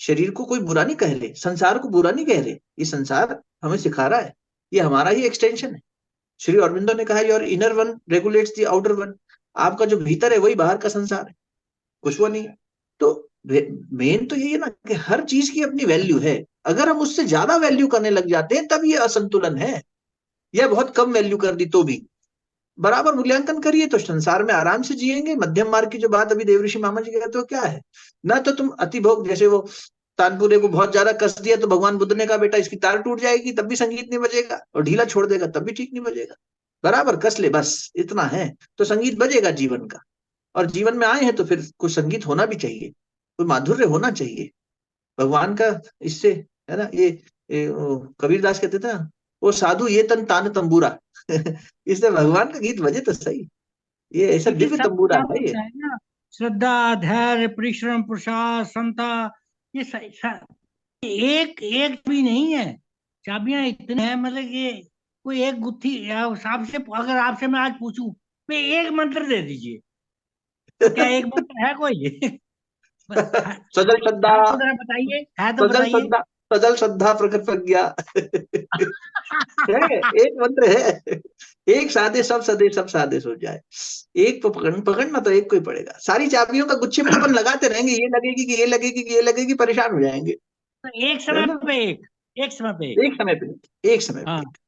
शरीर को कोई बुरा नहीं कह रहे, संसार को बुरा नहीं कह रहे, ये संसार हमें सिखा रहा है, ये हमारा ही एक्सटेंशन है। श्री अरविंदो ने कहा your inner one regulates the outer one, आपका जो भीतर है वही बाहर का संसार है, कुछ वो नहीं है। तो मेन तो यही है ना कि हर चीज की अपनी वैल्यू है। अगर हम उससे ज्यादा वैल्यू करने लग जाते हैं तब ये असंतुलन है, या बहुत कम वैल्यू कर दी तो भी। बराबर मूल्यांकन करिए तो संसार में आराम से जिएंगे। मध्यम मार्ग की जो बात अभी देवऋषि मामा जी कहते हो क्या है, ना तो तुम अति भोग, जैसे वो तानपुरे को बहुत ज्यादा कस दिया तो भगवान बुद्ध ने कहा बेटा इसकी तार टूट जाएगी तब भी संगीत नहीं बजेगा, और ढीला छोड़ देगा तब भी ठीक नहीं बजेगा, बराबर कस ले, बस इतना है तो संगीत बजेगा जीवन का। और जीवन में आए हैं तो फिर कुछ संगीत होना भी चाहिए, कोई माधुर्य होना चाहिए भगवान का। इससे है ना, ये कबीरदास कहते थे ना, वो साधु ये तन तान तंबूरा। इससे भगवान का गीत बजे तो सही, ये ऐसा देखिए दिव्य सब तंबूरा क्या है ये। होता है ना, श्रद्धा, धैर्य, परिश्रम, पुरुषार्थ, समता, ये एक एक भी नहीं है। चाबियां इतनी है, मतलब ये कोई एक गुत्थी या आपसे, अगर आपसे मैं आज पूछूं मैं एक मंत्र दे दीजिए, तो क्या एक मंत्र है कोई? है सजल श्रद्धा, है तो जरा बताइए, है तो सजल बताइए। श्रद्धा, सजल श्रद्धा प्रखर प्रज्ञा है, एक मंत्र है, एक साधे सब सदे सब साधे सो जाए। एक को पकड़ना तो एक को ही पड़ेगा। सारी चाबियों का गुच्छे में अपन लगाते रहेंगे, ये लगेगी कि ये लगेगी कि ये लगेगी, परेशान हो जाएंगे, तो एक है समय ना। पे एक समय पे एक। एक समय पे एक समय हाँ, पे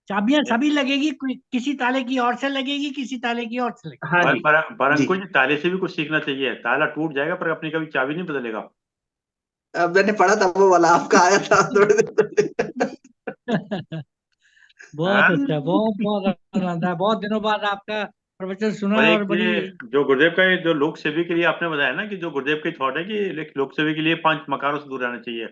चाबियां सभी लगेगी, किसी ताले की और से लगेगी, किसी ताले की और से लगेगी। हाँ पर जी पर जी। अंकुश, ताले से भी कुछ सीखना चाहिए। ताला टूट जाएगा पर अपनी कभी चाबी नहीं बदलेगा। अब मैंने पढ़ा था वो वाला, आपका आया था थोड़े दिन पहले। बहुत हाँ। अच्छा, बहुत बहुत आनंद है, बहुत दिनों बाद आपका प्रवचन सुना और और एक बड़ी। ये जो गुरुदेव का, ये जो लोक सेवी के लिए आपने बताया ना, कि जो गुरुदेव की थॉट है कि लोक सेवी के लिए 5 मकारों से दूर रहना चाहिए।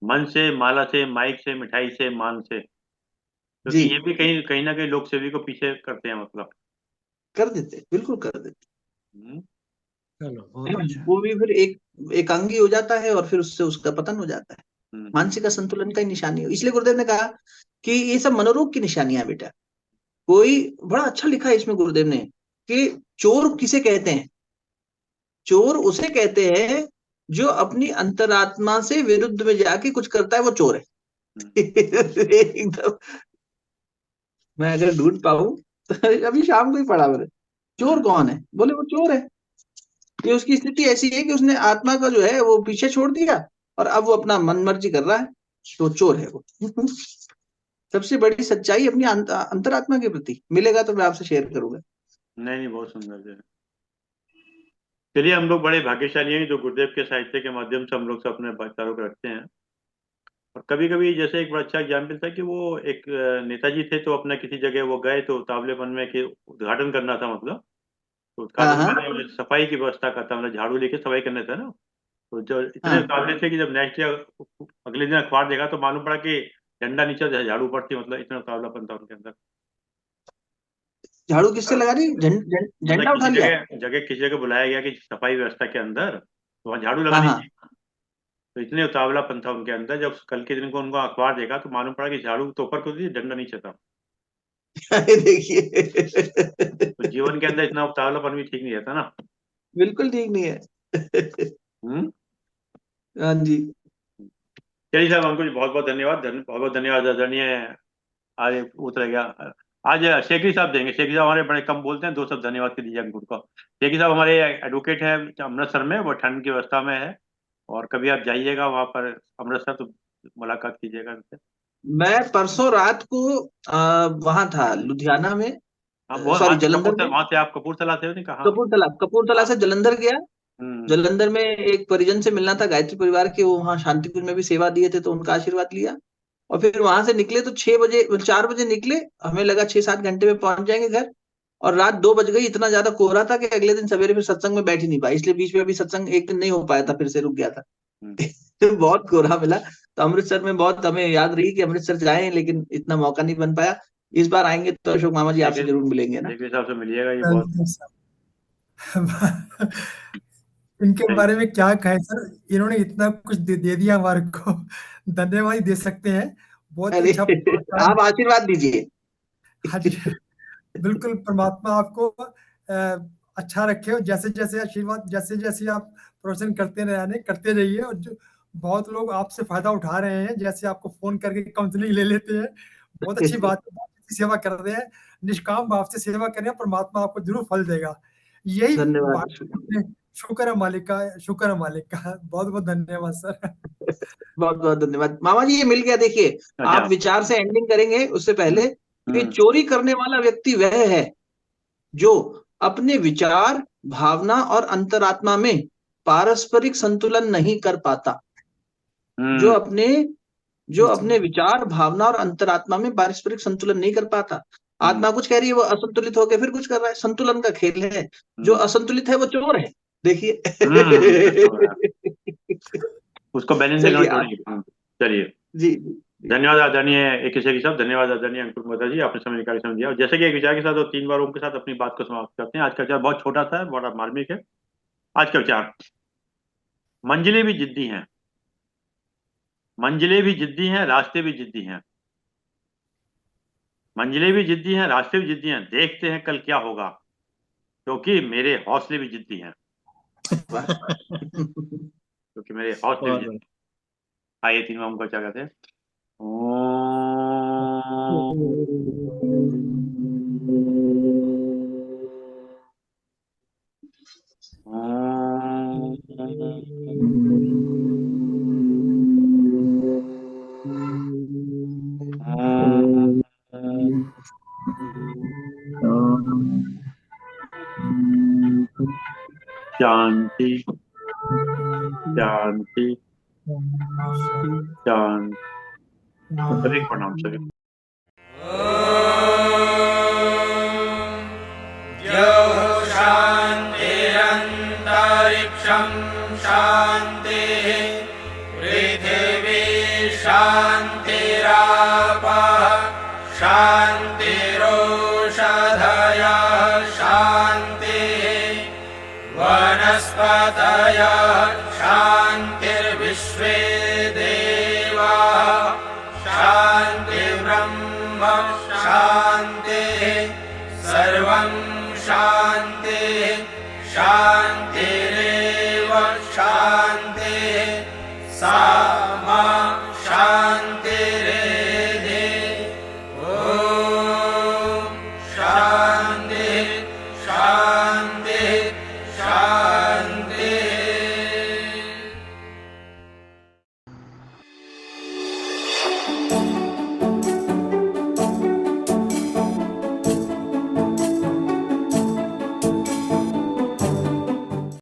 मन से, माला से, माइक से, मिठाई से, मान से। क्योंकि जी, ये भी कहीं कहीं ना कहीं लोक सेवी को पीछे करते हैं, मतलब। कर देते, बिल्कुल कर देते, हम्म। चलो है बहुत ना। अच्छा। वो भी फिर एक एकांगी हो जाता है और फिर उससे उसका पतन हो जाता है। हम्म। मानसिक असंतुलन का ही निशानी है। इसलिए गुरुदेव ने कहा कि ये सब मनोरोग की निशानियां हैं बेटा। कोई बड़ा अच्छा लिखा है इसमें गुरुदेव ने कि चोर किसे कहते हैं। चोर उसे कहते हैं जो अपनी अंतरात्मा से विरुद्ध में जाके कुछ करता है, वो चोर है। एकदम, मैं अगर ढूंढ पाऊं तो अभी शाम को ही पढ़ा मैंने। चोर हम्म। कौन है, बोले वो चोर है। ये उसकी स्थिति ऐसी है कि उसने आत्मा का जो है वो पीछे छोड़ दिया और अब वो अपना मन मर्जी कर रहा है, तो चोर है वो। सबसे बड़ी सच्चाई अपनी अंतरात्मा के प्रति मिलेगा तो मैं आपसे शेयर करूंगा। नहीं नहीं, बहुत सुंदर जी। चलिए, हम लोग बड़े भाग्यशाली हैं जो गुरुदेव के साहित्य के माध्यम से हम लोग से अपने विचारों को रखते हैं। और कभी कभी जैसे एक बड़ा अच्छा एग्जाम्पल था कि वो एक नेताजी थे, तो अपना किसी जगह वो गए, तो तावलेपन में कि उद्घाटन करना था, मतलब। तो हाँ उद्घाटन हाँ में सफाई की व्यवस्था करता, मतलब झाड़ू लेके सफाई करने था ना। तो जो इतने हाँ। उतावले थे कि जब नेक्स्ट अगले दिन अखबार देखा तो मालूम पड़ा कि डंडा नीचे झाड़ू पर थी, मतलब इतना उतावलापन था उनके अंदर। झाड़ू किससे लगा दी, मतलब झंडा उठा किसी लिया। जगह बुलाया गया कि सफाई व्यवस्था के अंदर, तो वहाँ झाड़ू हाँ लगानी हाँ। थी। तो इतने उतावलापन था उनके अंदर, जब कल के दिन को उनको अखबार देखा तो मालूम पड़ा कि झाड़ू तो ऊपर को थी, डंडा नीचे था। देखिए, तो जीवन के अंदर इतना उतावलापन भी ठीक नहीं रहता ना। बिल्कुल ठीक नहीं है। हम्म। हाँ जी। चलिए साहब, हमको बहुत बहुत धन्यवाद, बहुत बहुत धन्यवाद आदरणीय। आज उतर गया। आज शेखी साहब देंगे। शेखी साहब हमारे बड़े कम बोलते हैं, 2 शब्द धन्यवाद के दीजिए अंकुर को। शेखी साहब हमारे एडवोकेट हैं अमृतसर में, वो ठंड की व्यवस्था में है। और कभी आप जाइएगा वहाँ पर अमृतसर, तो मुलाकात कीजिएगा उनसे। मैं परसों रात को वहां था लुधियाना में, हाँ, बहुत सॉरी जलंधर में। वहाँ से आप कपूरथला से हो, नहीं कहा? कपूरथला हाँ। से जलंधर गया। हम्म। जलंधर में एक परिजन से मिलना था, गायत्री परिवार के, वो वहाँ शांतिपुर में भी सेवा दिए थे, तो उनका आशीर्वाद लिया। और फिर वहां से निकले तो 6 बजे, 4 बजे निकले। हमें लगा 6-7 घंटे में पहुंच जाएंगे घर। और रात 2 बज गई, इतना ज्यादा कोहरा था कि अगले दिन सवेरे फिर सत्संग में बैठ ही नहीं पाया, इसलिए बीच में अभी सत्संग एक दिन नहीं हो पाया था, फिर से रुक गया था। हम्म। तो बहुत कोहरा मिला। तो अमृतसर में बहुत हमें याद रही कि अमृतसर जाएं, लेकिन इतना मौका नहीं बन पाया। इस बार आएंगे तो अशोक मामा जी आपसे देखिए, जरूर मिलेंगे ना। देखिए साहब से मिलिएगा, ये बहुत चलिए सर। इनके सही। बारे में क्या कहें सर, इन्होंने इतना कुछ दे दिया हमारे को। धन्यवाद ही दे सकते हैं। बहुत ही अरे, अच्छा podcast। आप आशीर्वाद दीजिए। हाँ जी, बिल्कुल। परमात्मा आपको अच्छा रखे, और जैसे जैसे आशीर्वाद, जैसे जैसे आप प्रवचन करते रहिए। और जो बहुत लोग आपसे फायदा उठा रहे हैं, जैसे आपको फोन करके काउंसलिंग ले लेते हैं। बहुत अच्छी बात है, बहुत अच्छी सेवा कर रहे हैं। निष्काम भाव से सेवा करें, परमात्मा आपको जरूर फल देगा। यही धन्यवाद। बात अपने। शुक्र है मालिक का। बहुत बहुत धन्यवाद सर। बहुत बहुत धन्यवाद मामा जी, ये मिल गया देखिए। अच्छा। आप विचार से एंडिंग करेंगे उससे हम्म। पहले कि हम्म। चोरी करने वाला व्यक्ति वह है जो अपने विचार, भावना और अंतरात्मा में पारस्परिक संतुलन नहीं कर पाता। जो हम्म। अपने जो अपने विचार, भावना और अंतरात्मा में पारस्परिक संतुलन नहीं कर पाता। हम्म। आत्मा कुछ कह रही है, वो असंतुलित होकर फिर कुछ कर रहा है। संतुलन का खेल है। जो हम्म। असंतुलित है वो चोर है। देखिए। तो है। उसको बैलेंसिंग चलिए आउट आप। जोड़ेंगे। चलिए। जी जी। धन्यवाद आदरणीय एक की सब, धन्यवाद आदरणीय अंकुर मेहता जी, आपने समय निकाल समझ दिया। और जैसे कि एक विचार के साथ और 3 बार उनके साथ अपनी बात को समाप्त करते हैं। आज का विचार बहुत छोटा सा है, बड़ा मार्मिक है। आज का विचार: मंजिलें भी जिद्दी हैं, मंजिलें भी जिद्दी हैं, रास्ते भी जिद्दी हैं। मंजिलें भी जिद्दी हैं, रास्ते भी जिद्दी हैं, देखते हैं कल क्या होगा, क्योंकि मेरे हौसले भी जिद्दी हैं। वाह। क्योंकि मेरे हौसले भी बहुत जिद्दी हैं। आइए तीनवा ओम का क्या कहते हैं? शांति शांति शांति। सभी को प्रणाम सभी। शान्तिरन्तरिक्षं शान्तिः पृथिवी शान्तिरापः शान्तिरोषधयः शान्तिः वनस्पतयः शान्तिर्विश्वे देवाः शान्तिर्ब्रह्म शान्तिः सर्वं शान्तिः शान्तिरेव शान्तिः सा मा शान्तिः